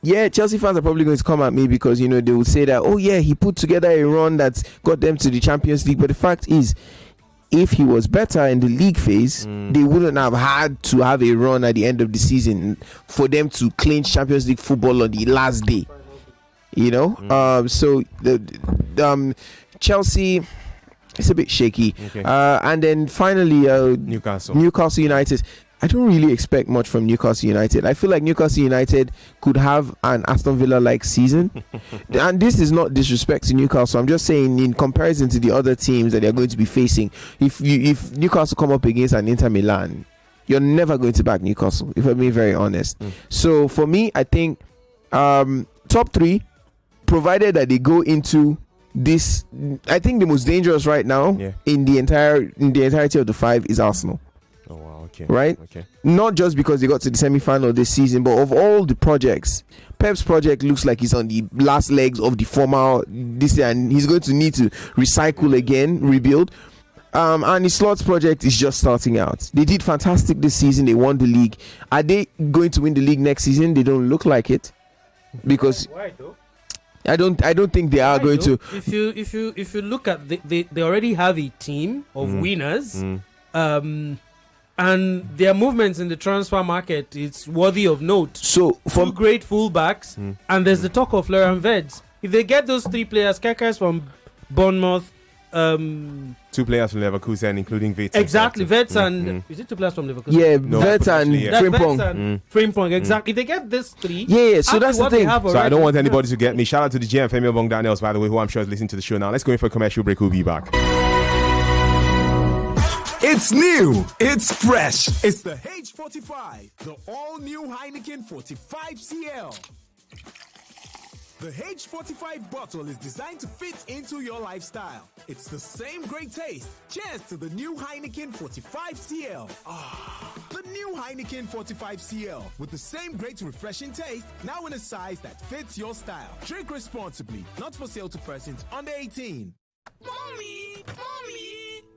Yeah, Chelsea fans are probably going to come at me because, you know, they will say that, oh yeah, he put together a run that's got them to the Champions League. But the fact is, if he was better in the league phase, they wouldn't have had to have a run at the end of the season for them to clinch Champions League football on the last day. You know? So the Chelsea, it's a bit shaky. Okay. And then finally, Newcastle United. I don't really expect much from Newcastle United. I feel like Newcastle United could have an Aston Villa-like season. And this is not disrespect to Newcastle. I'm just saying, in comparison to the other teams that they're going to be facing, if Newcastle come up against an Inter Milan, you're never going to back Newcastle, if I'm being very honest. So for me, I think top 3, provided that they go into this, I think the most dangerous right now in the entirety of the 5 is Arsenal. Oh wow, okay. Right? Okay. Not just because they got to the semi-final this season, but of all the projects, Pep's project looks like he's on the last legs of the former this year, and he's going to need to recycle again, rebuild. And his Slot's project is just starting out. They did fantastic this season. They won the league. Are they going to win the league next season? They don't look like it, because why though? I don't think they are going to. If you look at they already have a team of winners. And their movements in the transfer market, it's worthy of note. So, 2 great fullbacks, and there's the talk of Florian Wirtz. If they get those 3 players, Kekas from Bournemouth, 2 players from Leverkusen, including Wirtz. Exactly, Wirtz and is it 2 players from Leverkusen? Yeah, Wirtz and Frimpong. Frimpong, exactly. If they get this 3, yeah. So that's the thing. So I don't want anybody to get me. Shout out to the GM Femi Obong Daniels, by the way, who I'm sure is listening to the show now. Let's go in for a commercial break. We'll be back. It's new. It's fresh. It's the H45, the all-new Heineken 45 CL. The H45 bottle is designed to fit into your lifestyle. It's the same great taste. Cheers to the new Heineken 45cl. The new Heineken 45cl with the same great refreshing taste, now in a size that fits your style. Drink responsibly. Not for sale to persons under 18. Mommy!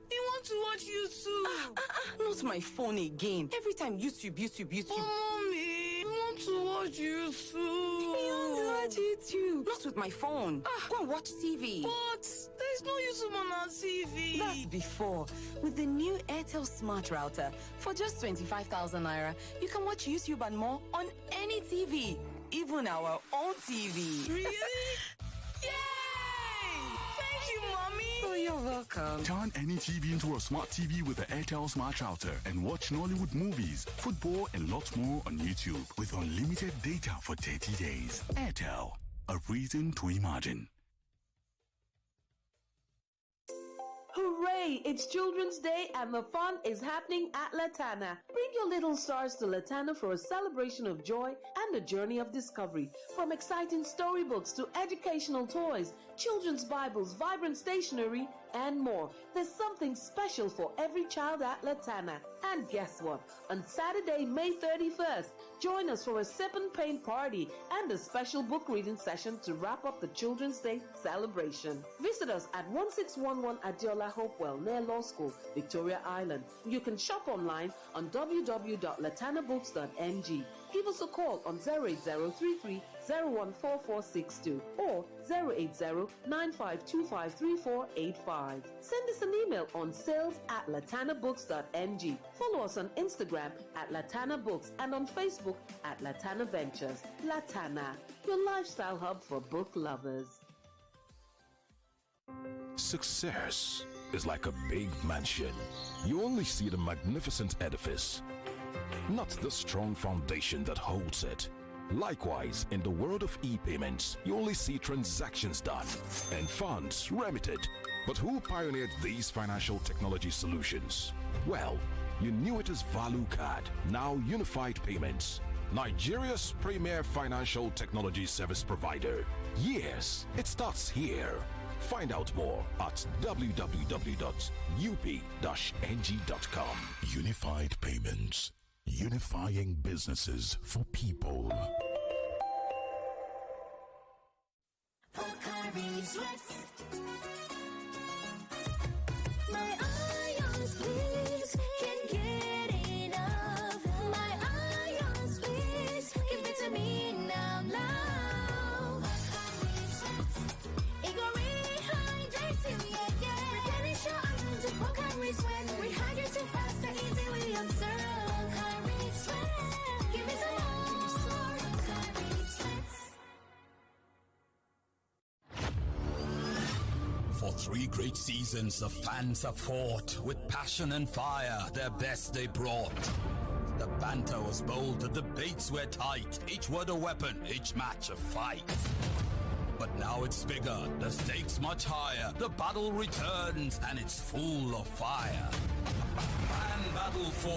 You want to watch YouTube? Not my phone again. Every time YouTube. Oh, Mommy! You want to watch YouTube? Watch YouTube. Not with my phone. Go and watch TV. But there's no YouTube on our TV. That's before. With the new Airtel Smart Router, for just 25,000 naira, you can watch YouTube and more on any TV, even our own TV. Really? Yay! Thank you, Mommy. Oh, you're welcome. Turn any TV into a smart TV with the Airtel Smart Router and watch Nollywood movies, football, and lots more on YouTube with unlimited data for 30 days. Airtel, a reason to imagine. Hooray! It's Children's Day and the fun is happening at Latana. Bring your little stars to Latana for a celebration of joy and a journey of discovery. From exciting storybooks to educational toys, children's Bibles, vibrant stationery, and more. There's something special for every child at Latana. And guess what? On Saturday, May 31st, join us for a sip and paint party and a special book reading session to wrap up the Children's Day celebration. Visit us at 1611 Adiola Hopewell near Law School, Victoria Island. You can shop online on www.latanabooks.ng. Give us a call on 08033 014462 or 08095253485. Send us an email on sales@latanabooks.ng. Follow us on Instagram at Latana Books and on Facebook at Latana Ventures. Latana, your lifestyle hub for book lovers. Success is like a big mansion. You only see the magnificent edifice, not the strong foundation that holds it. Likewise, in the world of e-payments, you only see transactions done and funds remitted. But who pioneered these financial technology solutions? Well, you knew it as Value Card, now Unified Payments, Nigeria's premier financial technology service provider. Yes, it starts here. Find out more at www.up-ng.com. Unified Payments. Unifying businesses for people. My ions, please, can't get enough. My ions, please, give it to me now. It go rehydrate you, yeah. Replenish your ions with Pocari Sweat. Rehydrate you faster, easy we observe. Pocari Sweat, give me some more. Pocari Sweat. For 3 great seasons, the fans have fought with passion and fire, their best they brought. The banter was bold, the debates were tight, each word a weapon, each match a fight. But now it's bigger, the stakes much higher, the battle returns and it's full of fire. Fan Battle 4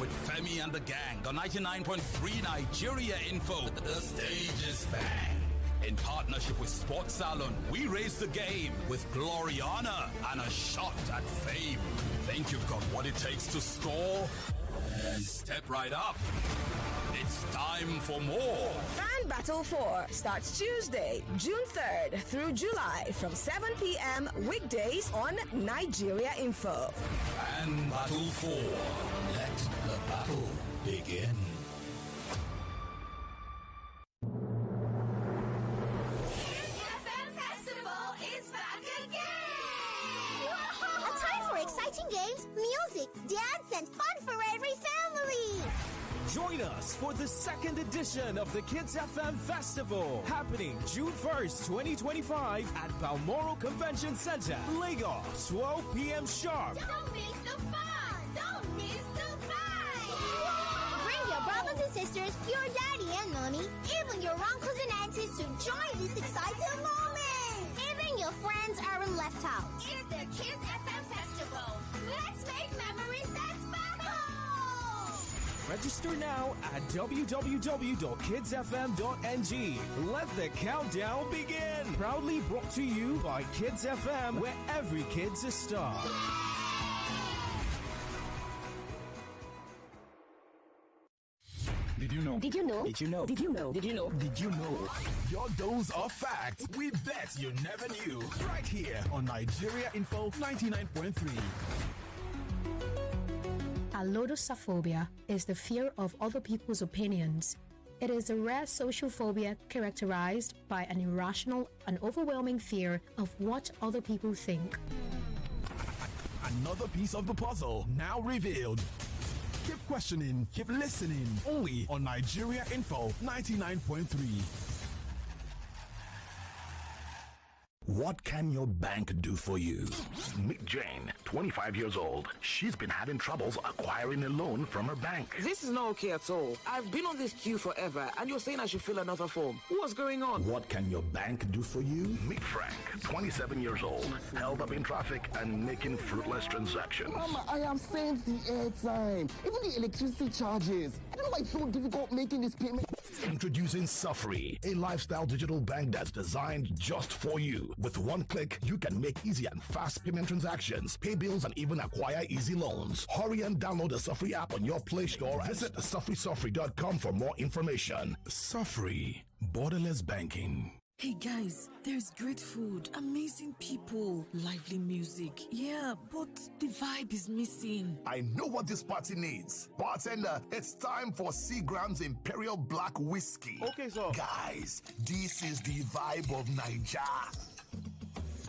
with Femi and the Gang on 99.3 Nigeria Info. The stage is bang. In partnership with Sports Salon, we raise the game with glory, honor, and a shot at fame. Think you've got what it takes to score? Then step right up. It's time for more. Fan Battle 4 starts Tuesday, June 3rd through July from 7 p.m. weekdays on Nigeria Info. Fan Battle 4. Let the battle begin. Exciting games, music, dance, and fun for every family. Join us for the 2nd edition of the Kids FM Festival, happening June 1st, 2025 at Balmoral Convention Center, Lagos, 12 p.m. sharp. Don't miss the fun! Don't miss the fun! Bring your brothers and sisters, your daddy and mommy, even your uncles and aunties to join this exciting moment. Even your friends aren't left out. It's the Kids FM Festival. Let's make memories that sparkle! Register now at www.kidsfm.ng. Let the countdown begin. Proudly brought to you by Kids FM, where every kid's a star. Did you know? Did you know? Did you know? Did you know? Did you know? Did you know? Your dose of facts we bet you never knew. Right here on Nigeria Info 99.3. Allodosophobia is the fear of other people's opinions. It is a rare social phobia characterized by an irrational and overwhelming fear of what other people think. Another piece of the puzzle now revealed. Keep questioning, keep listening. Only on Nigeria Info 99.3. What can your bank do for you? Meet Jane, 25 years old. She's been having troubles acquiring a loan from her bank. This is not okay at all. I've been on this queue forever, and you're saying I should fill another form. What's going on? What can your bank do for you? Meet Frank, 27 years old, held up in traffic and making fruitless transactions. Mama, I am sent the airtime, even the electricity charges. I don't know why it's so difficult making this payment. Introducing Safri, a lifestyle digital bank that's designed just for you. With one click, you can make easy and fast payment transactions, pay bills, and even acquire easy loans. Hurry and download the Safri app on your Play Store. Visit safrisafri.com for more information. Safri, borderless banking. Hey guys, there's great food, amazing people, lively music. Yeah, but the vibe is missing. I know what this party needs. Bartender, it's time for Seagram's Imperial Black Whiskey. Okay, sir. Guys, this is the vibe of Nigeria.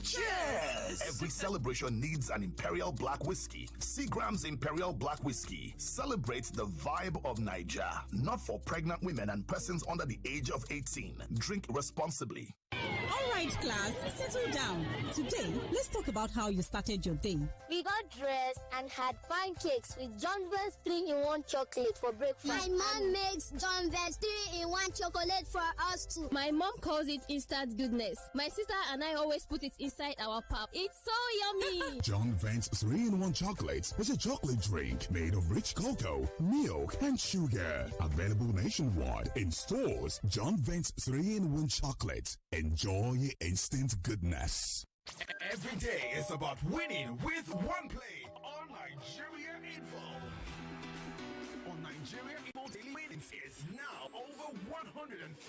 Cheers! Every celebration needs an Imperial Black Whiskey. Seagram's Imperial Black Whiskey celebrates the vibe of Niger. Not for pregnant women and persons under the age of 18. Drink responsibly. All right, class, settle down. Today, let's talk about how you started your day. We got dressed and had pancakes with John Vance 3-in-1 chocolate for breakfast. My mom makes John Vance 3-in-1 chocolate for us too. My mom calls it instant goodness. My sister and I always put it inside our pap. It's so yummy. John Vance 3-in-1 chocolate is a chocolate drink made of rich cocoa, milk, and sugar. Available nationwide in stores. John Vance 3-in-1 chocolate. Enjoy instant goodness. Every day is about winning with one play on Nigeria Info. On Nigeria Info, daily winnings is now over 150,000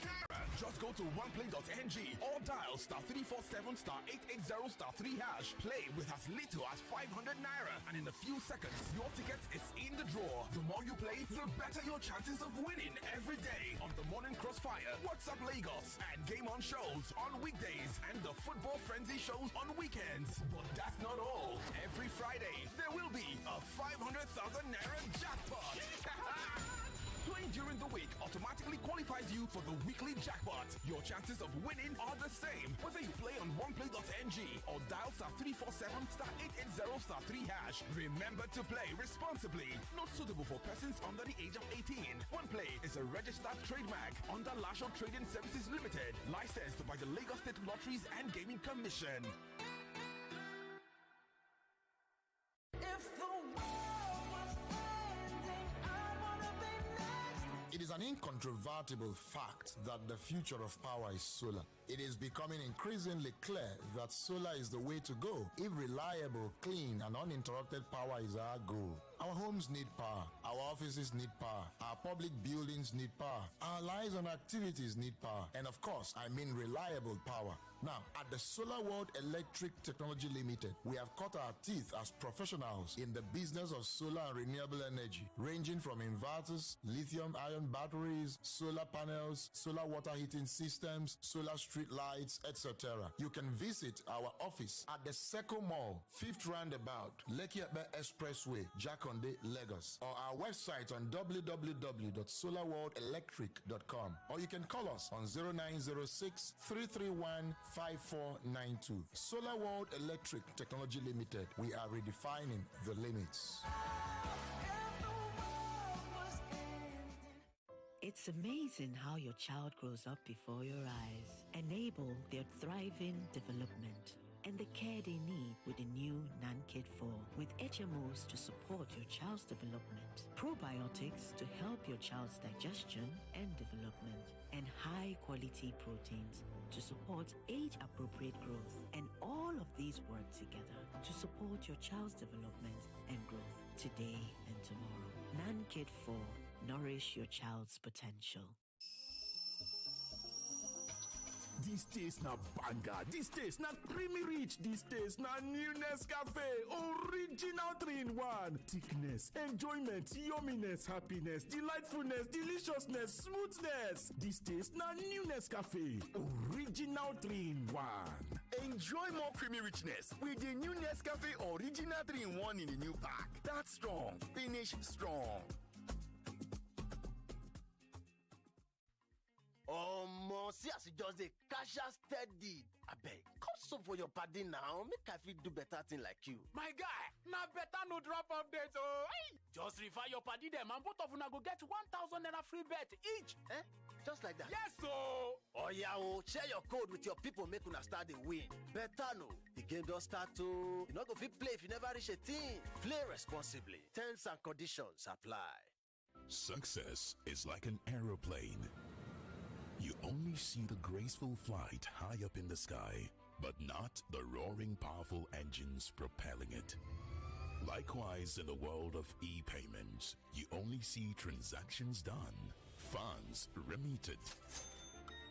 naira. Just go to oneplay.ng or dial *347 *880 *3#. Play with as little as 500 naira, and in a few seconds, your ticket is in the draw. The more you play, the better your chances of winning every day on the Morning Crossfire, WhatsApp Lagos, and Game On shows on weekdays, and the Football Frenzy shows on weekends. But that's not all. Every Friday, there will be a 500,000 naira jackpot. Playing during the week automatically qualifies you for the weekly jackpot. Your chances of winning are the same, whether you play on oneplay.ng or dial *347 *880 *3#. Remember to play responsibly. Not suitable for persons under the age of 18. OnePlay is a registered trademark under Lasho Trading Services Limited, licensed by the Lagos State Lotteries and Gaming Commission. It is an incontrovertible fact that the future of power is solar. It is becoming increasingly clear that solar is the way to go if reliable, clean, and uninterrupted power is our goal. Our homes need power. Our offices need power. Our public buildings need power. Our lives and activities need power. And of course, I mean reliable power. Now, at the Solar World Electric Technology Limited, we have cut our teeth as professionals in the business of solar and renewable energy, ranging from inverters, lithium-ion batteries, solar panels, solar water heating systems, solar street lights, etc. You can visit our office at the Seco Mall, 5th Roundabout, Lekki Ebe Expressway, Jakonde, Lagos, or our website on www.solarworldelectric.com, or you can call us on 0906 331 5492. Solar World Electric Technology Limited. We are redefining the limits. It's amazing how your child grows up before your eyes. Enable their thriving development. and the care they need with the new NanKid 4 with HMOs to support your child's development, probiotics to help your child's digestion and development, and high-quality proteins to support age-appropriate growth. And all of these work together to support your child's development and growth today and tomorrow. NanKid 4. Nourish your child's potential. This taste na banger, this taste na creamy rich, this taste na new Nescafe, original 3-in-1. Thickness, enjoyment, yumminess, happiness, delightfulness, deliciousness, smoothness. This taste na new Nescafe, original 3-in-1. Enjoy more creamy richness with the new Nescafe Original 3-in-1 in the new pack. That's strong, finish strong. See as you just a casual steady. I beg, come so for your party now. Make I feel do better thing like you. My guy, now better no drop update. Oh, hey. Just refer your party them and both of you go get 1,000 naira free bet each. Eh? Just like that? Yes, so. Oh yeah, share your code with your people. Make una start the win. Better no. The game don't start to. You not go fit play if you never reach a team. Play responsibly. Terms and conditions apply. Success is like an aeroplane. You only see the graceful flight high up in the sky, but not the roaring, powerful engines propelling it. Likewise, in the world of e-payments, you only see transactions done, funds remitted.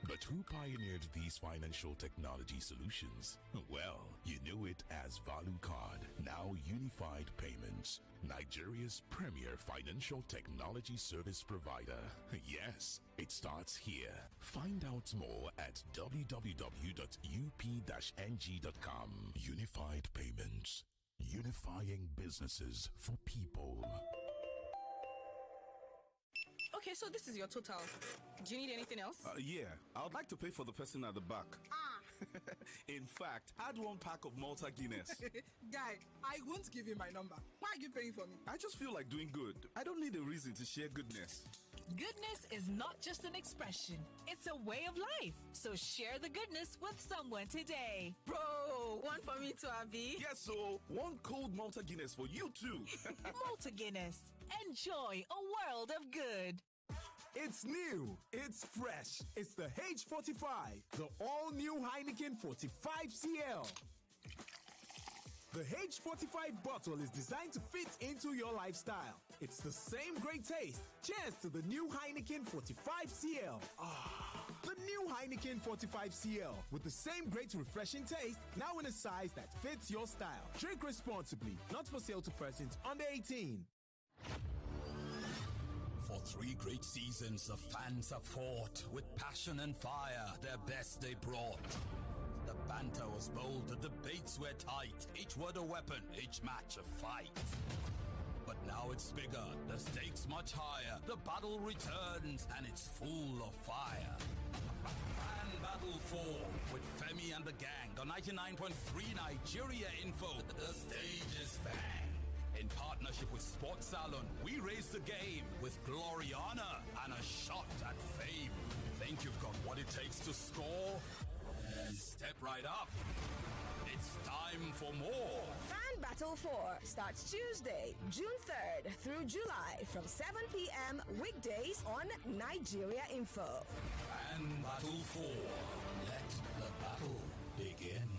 But who pioneered these financial technology solutions? Well, you knew it as ValueCard, now Unified Payments, Nigeria's premier financial technology service provider. Yes, it starts here. Find out more at www.up-ng.com. Unified Payments, unifying businesses for people. Okay, so this is your total. Do you need anything else? Yeah, I would like to pay for the person at the back. In fact, add 1 pack of Malta Guinness. Guy, I won't give you my number. Why are you paying for me? I just feel like doing good. I don't need a reason to share goodness. Goodness is not just an expression, it's a way of life. So share the goodness with someone today. Bro, one for me too, Abby. Yes, so 1 cold Malta Guinness for you too. Malta Guinness. Enjoy a world of good. It's new, it's fresh, it's the H45, the all-new Heineken 45CL. The H45 bottle is designed to fit into your lifestyle. It's the same great taste. Cheers to the new Heineken 45CL. The new Heineken 45CL with the same great refreshing taste, now in a size that fits your style. Drink responsibly, not for sale to persons under 18. For 3 great seasons, the fans have fought with passion and fire, their best they brought. The banter was bold, the debates were tight, each word a weapon, each match a fight. But now it's bigger, the stakes much higher, the battle returns and it's full of fire. Fan Battle 4 with Femi and the Gang on 99.3 Nigeria Info. The stage is bang. In partnership with Sports Salon, we raise the game with glory, honor, and a shot at fame. Think you've got what it takes to score? Then step right up. It's time for more. Fan Battle 4 starts Tuesday, June 3rd through July from 7 p.m. weekdays on Nigeria Info. Fan Battle 4. Let the battle begin.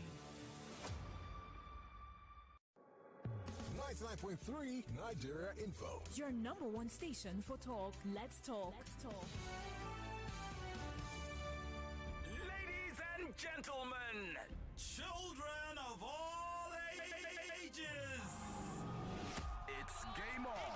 99.3 Nigeria Info. Your number 1 station for talk. Let's talk. Ladies and gentlemen, children of all ages, it's game on.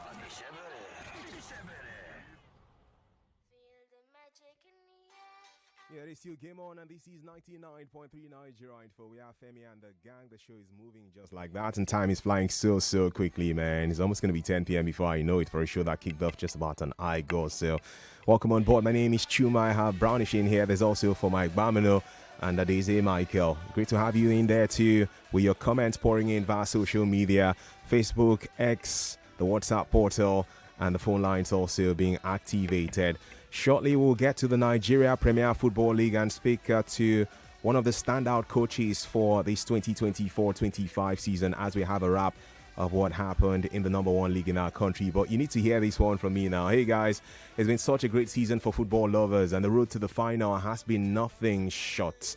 Yeah, it's still game on, and this is 99.3 Nigeria Info. We are Femi and the Gang. The show is moving just like that, and time is flying so quickly, man. It's almost going to be 10 p.m. before I know it, for a show that kicked off just about an hour ago. So, welcome on board. My name is Chuma. I have Brownish in here. There's also for Mike Bamino and Adeze Michael. Great to have you in there too, with your comments pouring in via social media, Facebook, X, the WhatsApp portal, and the phone lines also being activated. Shortly, we'll get to the Nigeria Premier Football League and speak to one of the standout coaches for this 2024-25 season as we have a wrap of what happened in the number one league in our country. But you need to hear this one from me now. Hey guys, it's been such a great season for football lovers, and the road to the final has been nothing short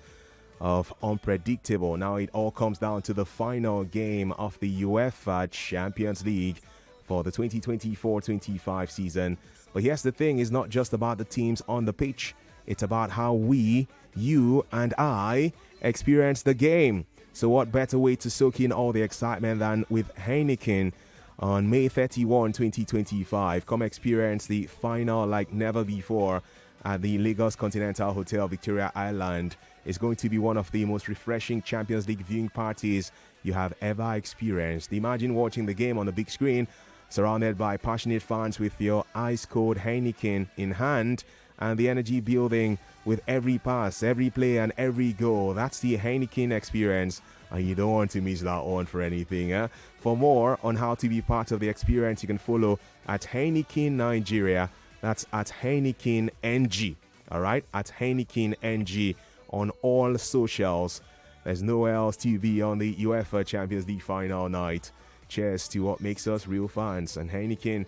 of unpredictable. Now it all comes down to the final game of the UEFA Champions League for the 2024-25 season. But here's the thing, it's not just about the teams on the pitch. It's about how we, you and I experience the game. So what better way to soak in all the excitement than with Heineken on May 31, 2025. Come experience the final like never before at the Lagos Continental Hotel, Victoria Island. It's going to be one of the most refreshing Champions League viewing parties you have ever experienced. Imagine watching the game on the big screen, surrounded by passionate fans with your ice-cold Heineken in hand, and the energy building with every pass, every play, and every goal. That's the Heineken experience, and you don't want to miss that one for anything. For more on how to be part of the experience, you can follow at Heineken Nigeria. That's at Heineken NG. All right, at Heineken NG on all socials. There's nowhere else to be on the UEFA Champions League final night. Cheers to what makes us real fans, and Heineken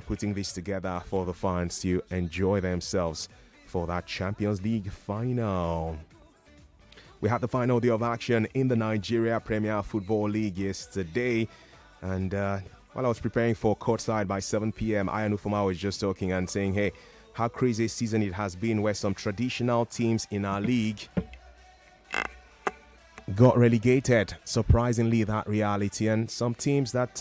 putting this together for the fans to enjoy themselves for that Champions League final. We had the final day of action in the Nigeria Premier Football League yesterday, and while I was preparing for courtside by 7 p.m., Ian Ufoma was just talking and saying, hey, how crazy a season it has been where some traditional teams in our league got relegated. Surprisingly, that reality, and some teams that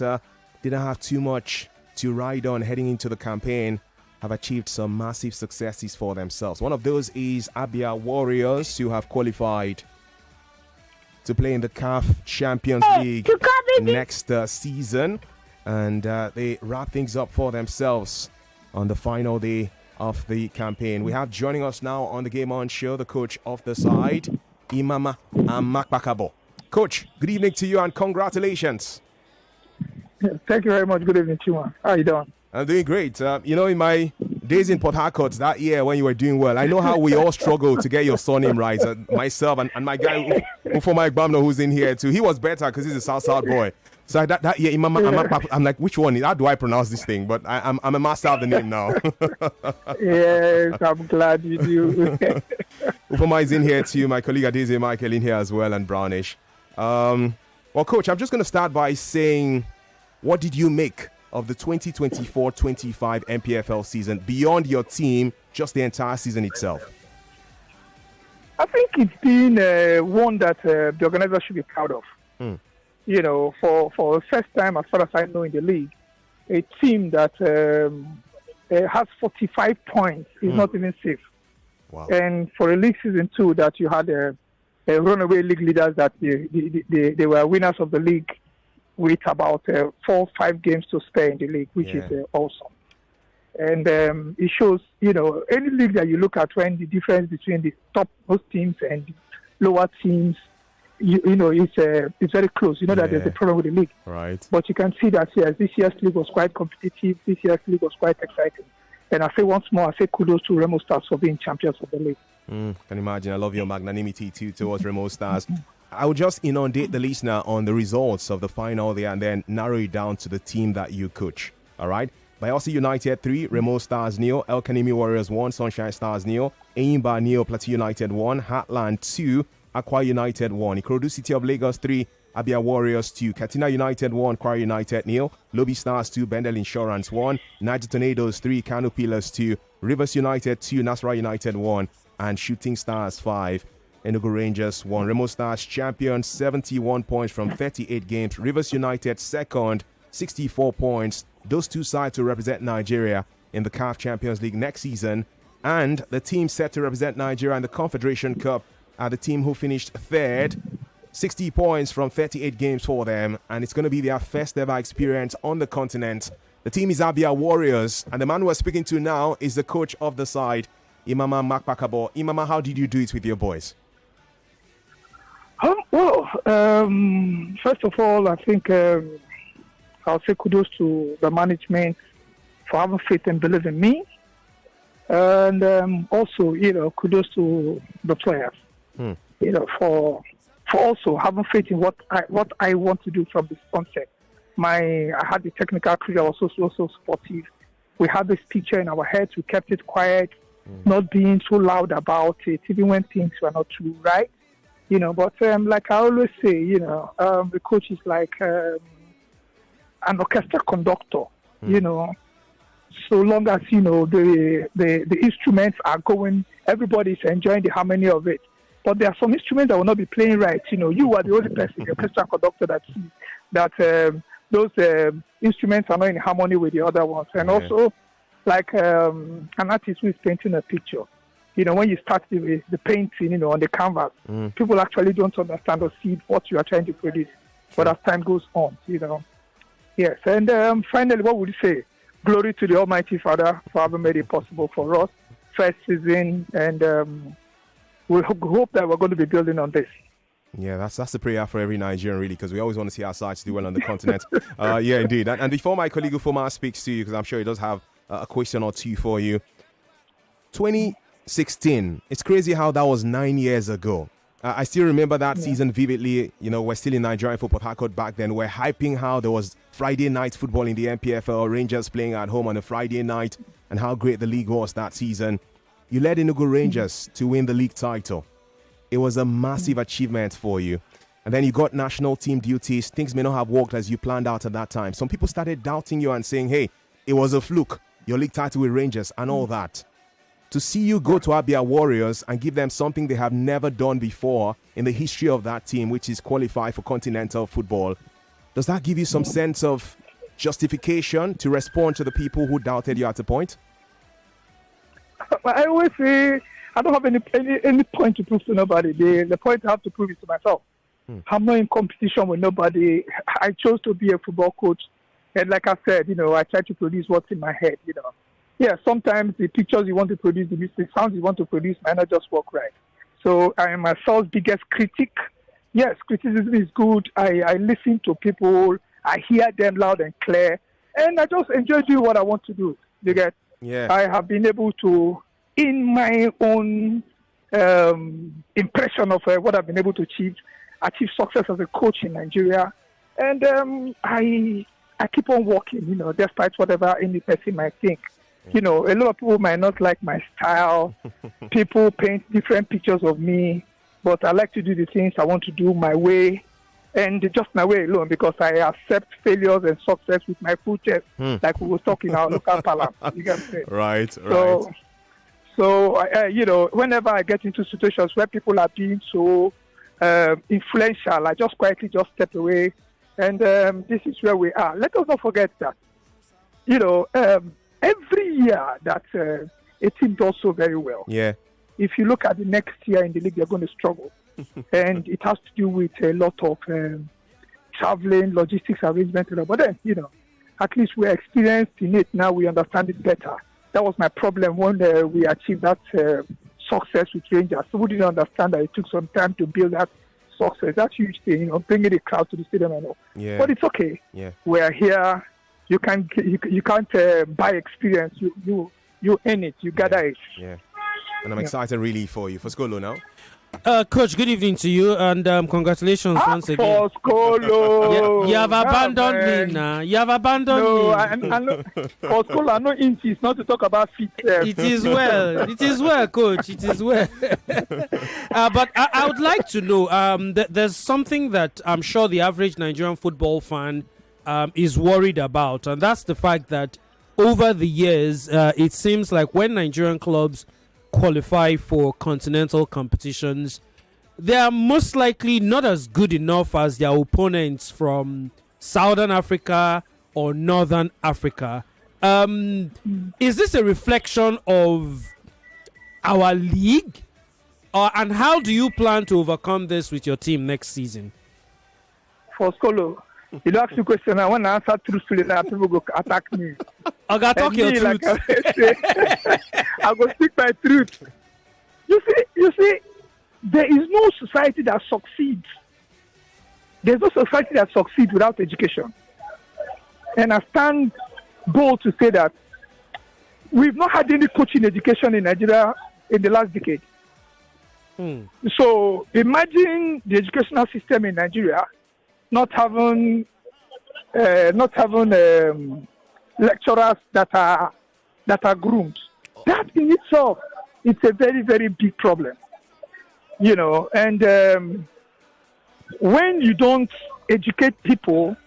didn't have too much to ride on heading into the campaign have achieved some massive successes for themselves. One of those is Abia Warriors, who have qualified to play in the CAF Champions League next season, and they wrap things up for themselves on the final day of the campaign. We have joining us now on the Game On show the coach of the side, Imama Makpakabo. Coach, good evening to you and congratulations. Thank you very much. Good evening, Chima. How are you doing? I'm doing great. In my days in Port Harcourt that year when you were doing well, I know how we all struggled to get your surname right. Myself and my guy, for my Bamno, who's in here too, he was better because he's a South boy. So that year, I'm like, which one? How do I pronounce this thing? But I'm a master of the name now. Yes, I'm glad you do. Ufoma is in here too. My colleague Adeze Michael in here as well, and Brownish. Well, Coach, I'm just going to start by saying, what did you make of the 2024-25 MPFL season beyond your team, just the entire season itself? I think it's been one that the organizer should be proud of. You know, for the first time, as far as I know, in the league, a team that has 45 points is not even safe. Wow. And for a league season 2, that you had a runaway league leaders that they were winners of the league with about 4 or 5 games to spare in the league, which is awesome. And it shows, any league that you look at, when the difference between the top most teams and the lower teams, it's very close. You know that there's a problem with the league. Right. But you can see that, yes, this year's league was quite competitive. This year's league was quite exciting. And I say once more, I say kudos to Remo Stars for being champions of the league. Can imagine. I love your magnanimity too towards Remo Stars. I will just inundate the listener on the results of the final there and then narrow it down to the team that you coach. All right. Bayelsa United 3, Remo Stars 0, El Kanemi Warriors 1, Sunshine Stars 0, Enyimba 0, Plateau United 1, Heartland 2, Akwa United 1, Ikorodu City of Lagos 3, Abia Warriors 2, Katina United 1, Kwara United 0, Lobby Stars 2, Bendel Insurance 1, Niger Tornadoes 3, Kano Pillars 2, Rivers United 2, Nasra United 1, and Shooting Stars 5. Enugu Rangers 1. Remo Stars champions, 71 points from 38 games. Rivers United second, 64 points. Those two sides will represent Nigeria in the CAF Champions League next season. And the team set to represent Nigeria in the Confederation Cup are the team who finished third. 60 points from 38 games for them. And it's going to be their first ever experience on the continent. The team is Abia Warriors. And the man we're speaking to now is the coach of the side, Imama Makpakabo. Imama, how did you do it with your boys? First of all, I think I'll say kudos to the management for having faith and believe in me. And also, kudos to the players. for also having faith in what I want to do from this onset. I had the technical crew. I was also supportive. We had this picture in our heads. We kept it quiet, not being too loud about it, even when things were not too right. But like I always say, the coach is like an orchestra conductor. So long as the instruments are going, everybody's enjoying the harmony of it. But there are some instruments that will not be playing right. You are the only person, the orchestra conductor, that sees that those instruments are not in harmony with the other ones. And also, like an artist who is painting a picture, when you start the painting, on the canvas, people actually don't understand or see what you are trying to produce. But as time goes on, Yes, and finally, what would you say? Glory to the Almighty Father for having made it possible for us. First season, and we hope that we're going to be building on this. Yeah, that's the prayer for every Nigerian, really, because we always want to see our sides do well on the continent. Yeah, indeed. And before my colleague Ufoma speaks to you, because I'm sure he does have a question or two for you. 2016, it's crazy how that was 9 years ago. I still remember that season vividly. We're still in Nigeria for Port Harcourt back then. We're hyping how there was Friday night football in the NPFL, Rangers playing at home on a Friday night, and how great the league was that season. You led Enugu Rangers to win the league title. It was a massive achievement for you. And then you got national team duties. Things may not have worked as you planned out at that time. Some people started doubting you and saying, hey, it was a fluke, your league title with Rangers and all that. To see you go to Abia Warriors and give them something they have never done before in the history of that team, which is qualify for continental football, does that give you some sense of justification to respond to the people who doubted you at a point? I always say I don't have any point to prove to nobody. The point I have to prove is to myself. I'm not in competition with nobody. I chose to be a football coach. And like I said, I try to produce what's in my head, Yeah, sometimes the pictures you want to produce, the sounds you want to produce might not just work right. So I am myself's biggest critic. Yes, criticism is good. I listen to people. I hear them loud and clear. And I just enjoy doing what I want to do. You get? Yeah. I have been able to, in my own impression of what I've been able to achieve success as a coach in Nigeria. And I keep on working, despite whatever any person might think. A lot of people might not like my style. People paint different pictures of me, but I like to do the things I want to do my way, and just my way alone, because I accept failures and success with my full chest, like we were talking in our local parliament. You get me? Right. So whenever I get into situations where people are being so influential, I just quietly just step away, and this is where we are. Let us not forget that, every year that a team does so very well. Yeah. If you look at the next year in the league, they're going to struggle. And it has to do with a lot of traveling, logistics arrangement. But then, at least we're experienced in it. Now we understand it better. That was my problem when we achieved that success with Rangers. So we didn't understand that it took some time to build that success. That's a huge thing, bringing the crowd to the stadium and all. Yeah. But it's okay. Yeah. We're here. You can't buy experience. You earn it. You gather it. Yeah. And I'm excited really for you. For Skolo now. Coach, good evening to you, and congratulations once again. For Skolo. You have abandoned me now. You have abandoned me. No, I know. For Skolo, I know inches, not to talk about feet. It is well. It is well, Coach. It is well. But I would like to know, there's something that I'm sure the average Nigerian football fan is worried about, and that's the fact that over the years, it seems like when Nigerian clubs qualify for continental competitions, they are most likely not as good enough as their opponents from Southern Africa or Northern Africa. Is this a reflection of our league? And how do you plan to overcome this with your team next season? For Skolo, you don't ask the question. I want to answer truthfully. Now people go attack me. I got to talk your truth. I go speak my truth. You see, there is no society that succeeds. There's no society that succeeds without education. And I stand bold to say that we've not had any coaching education in Nigeria in the last decade. So imagine the educational system in Nigeria not having lecturers that are groomed. That in itself, it's a very, very big problem. And when you don't educate people,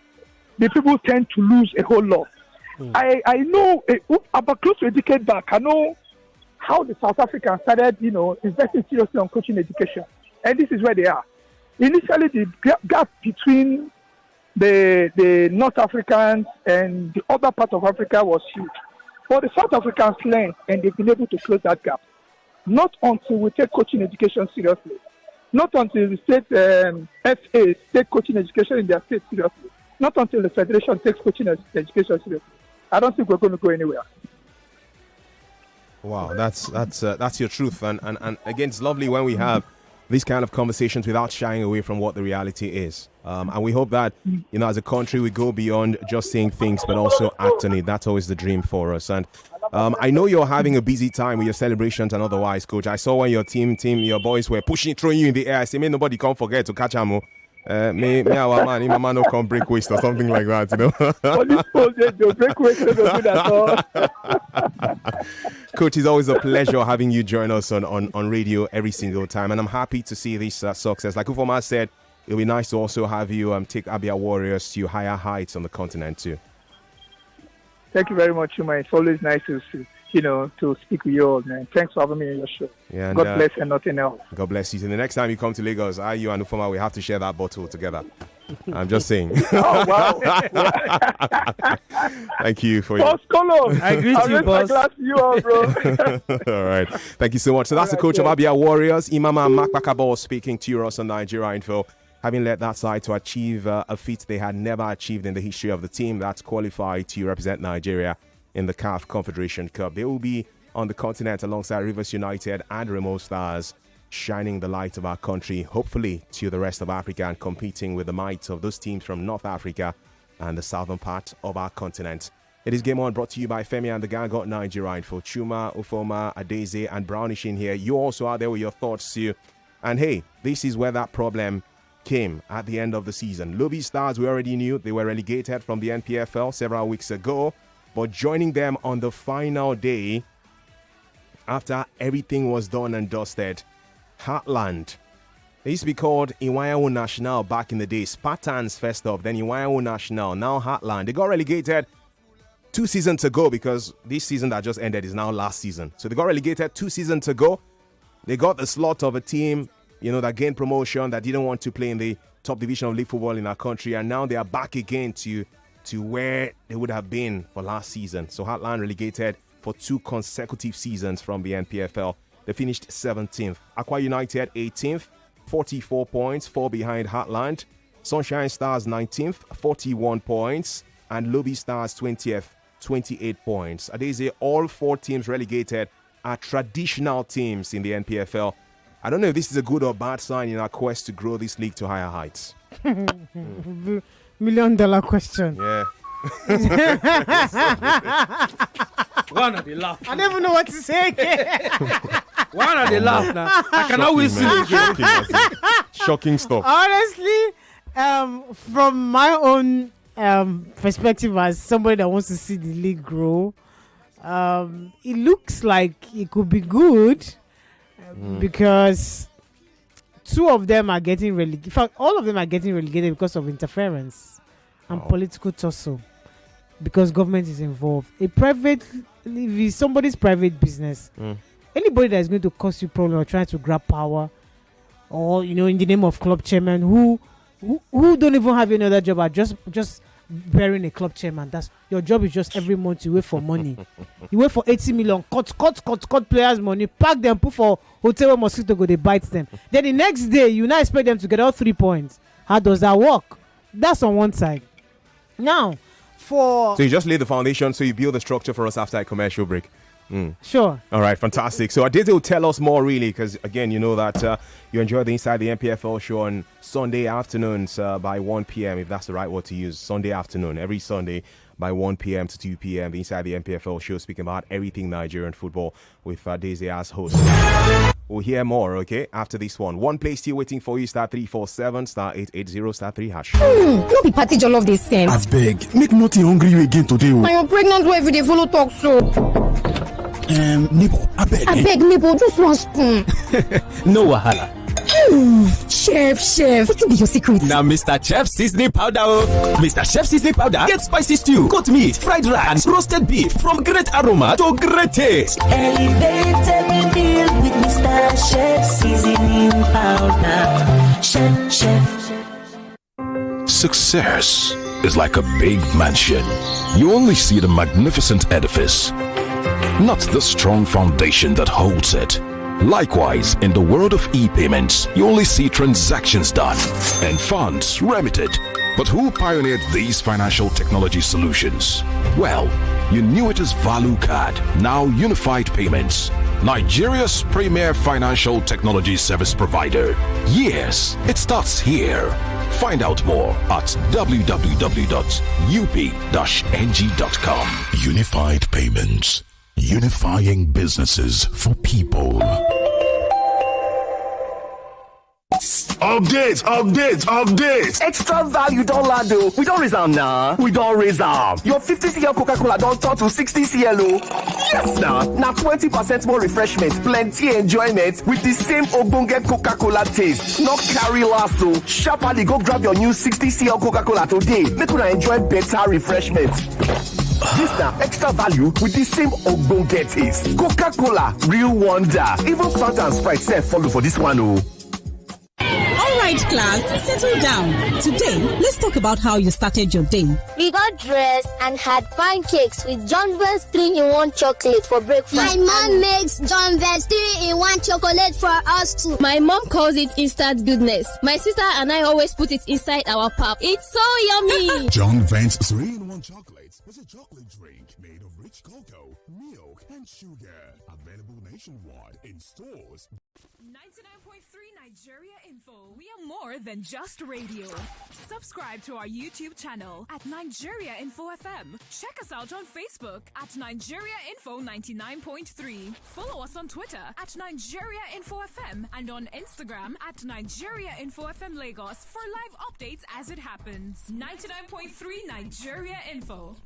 the people tend to lose a whole lot. I know about close to a decade back, I know how the South Africans started, investing seriously on coaching education. And this is where they are. Initially, the gap between the North Africans and the other part of Africa was huge. But the South Africans learned, and they've been able to close that gap. Not until we take coaching education seriously. Not until the state FA take coaching education in their state seriously. Not until the federation takes coaching education seriously. I don't think we're going to go anywhere. Wow, that's your truth, and again, it's lovely when we have these kind of conversations without shying away from what the reality is. And we hope that as a country we go beyond just saying things, but also act on it. That's always the dream for us. And I know you're having a busy time with your celebrations and otherwise, Coach. I saw when your your boys were throwing you in the air. I say, may nobody can't forget to catch him. May our man, my man, no come break waist or something like that, break waist, don't do that. Coach, it's always a pleasure having you join us on radio every single time, and I'm happy to see this success. Like Ufoma said, it'll be nice to also have you take Abia Warriors to higher heights on the continent too. Thank you very much, Uma. It's always nice to speak with you all, man. Thanks for having me on your show. Yeah, and, God bless and nothing else. God bless you. So the next time you come to Lagos, you and Ufoma, we have to share that bottle together. I'm just saying. Oh, wow. Thank you for Boss Colo. I greet you, boss. You all, bro. All right. Thank you so much. So that's the coach of Abia Warriors, Imama Makbakabo, speaking to you on Nigeria Info. Having led that side to achieve a feat they had never achieved in the history of the team, that's qualified to represent Nigeria in the CAF Confederation Cup. They will be on the continent alongside Rivers United and Remo Stars, shining the light of our country, hopefully to the rest of Africa, and competing with the might of those teams from North Africa and the southern part of our continent. It is Game On, brought to you by Femi and the Gang got Nigeria Info. Chuma, Ufoma, Adeze, and Brownish in here. You also are there with your thoughts too. And hey, this is where that problem came at the end of the season. Lobby Stars, we already knew they were relegated from the NPFL several weeks ago, but joining them on the final day after everything was done and dusted, Heartland. They used to be called Iwayawo National back in the day. Spartans first off, then Iwayawo National, now Heartland. They got relegated 2 seasons ago, because this season that just ended is now last season. So they got relegated 2 seasons ago. They got the slot of a team that gained promotion, that didn't want to play in the top division of league football in our country, and now they are back again to where they would have been for last season. So Heartland relegated for 2 consecutive seasons from the NPFL. They finished 17th. Aqua United 18th, 44 points, 4 behind Heartland. Sunshine Stars 19th, 41 points, and Lobby Stars 20th, 28 points. Adeze, all 4 teams relegated are traditional teams in the NPFL. I don't know if this is a good or bad sign in our quest to grow this league to higher heights. $1 million question. Yeah. One of the laugh. I never know what to say again. One of the laugh now. I cannot whistle again. Shocking stuff. Honestly, from my own perspective as somebody that wants to see the league grow, it looks like it could be good. Because 2 of them are getting relegated. In fact, all of them are getting relegated because of interference and political tussle. Because government is involved. If it's somebody's private business, anybody that is going to cause you problem or trying to grab power, or in the name of club chairman who don't even have any other job, are just bearing a club chairman. That's your job. Is just every month you wait for money. You wait for 80 million, cut players' money, pack them, put for hotel where mosquito go, they bite them. Then the next day you now expect them to get all 3 points. How does that work? That's on one side. Now, so you just lay the foundation, so you build the structure for us after a commercial break. Sure. All right, fantastic. So Adeze will tell us more, really, because again, you know that you enjoy the Inside the NPFL show on Sunday afternoons by 1 p.m., if that's the right word to use. Sunday afternoon, every Sunday by 1 p.m. to 2 p.m. The Inside the MPFL show, speaking about everything Nigerian football with Daisy as host. We'll hear more, okay, after this one. One place still waiting for you, *347, *880, *3#. No be party jollof this same. As beg, make nothing hungry you again today. And you're pregnant where every day follow talk so. Neighbor, I beg, neighbor, just one spoon. No wahala. Chef, what be your secret? Now, Mr. Chef Seasoning Powder. Mr. Chef Seasoning Powder. Get spicy stew, goat meat, fried rice, and roasted beef from great aroma to great taste. Elevate every meal with Mr. Chef Seasoning Powder. Chef. Success is like a big mansion. You only see the magnificent edifice, not the strong foundation that holds it. Likewise, in the world of e-payments, you only see transactions done and funds remitted. But who pioneered these financial technology solutions? Well, you knew it as Value Card, now Unified Payments, Nigeria's premier financial technology service provider. Yes, it starts here. Find out more at www.up-ng.com. Unified Payments. Unifying businesses for people. Update! Extra value don't land though. We don't raise am now. We don't raise am. Your 50cl Coca-Cola don't turn to 60cl. Yes now. Now 20% more refreshment, plenty enjoyment with the same Ogbonge Coca-Cola taste. Not carry last though. Sharply go grab your new 60cl Coca-Cola today. Make you enjoy better refreshment. This now extra value with the same Ogbonge taste. Coca-Cola, real wonder. Even Fanta and Sprite self follow for this one oh. Alright class, settle down. Today, let's talk about how you started your day. We got dressed and had pancakes with John Vance 3-in-1 chocolate for breakfast. My mom makes John Vance 3-in-1 chocolate for us too. My mom calls it instant goodness. My sister and I always put it inside our pap. It's so yummy. John Vance 3-in-1 chocolate is a chocolate drink made of rich cocoa, milk, and sugar. Available nationwide in stores. 99.3 Nigeria Info. We are more than just radio. Subscribe to our YouTube channel at Nigeria Info FM. Check us out on Facebook at Nigeria Info 99.3. Follow us on Twitter at Nigeria Info FM and on Instagram at Nigeria Info FM Lagos for live updates as it happens. 99.3 Nigeria Info.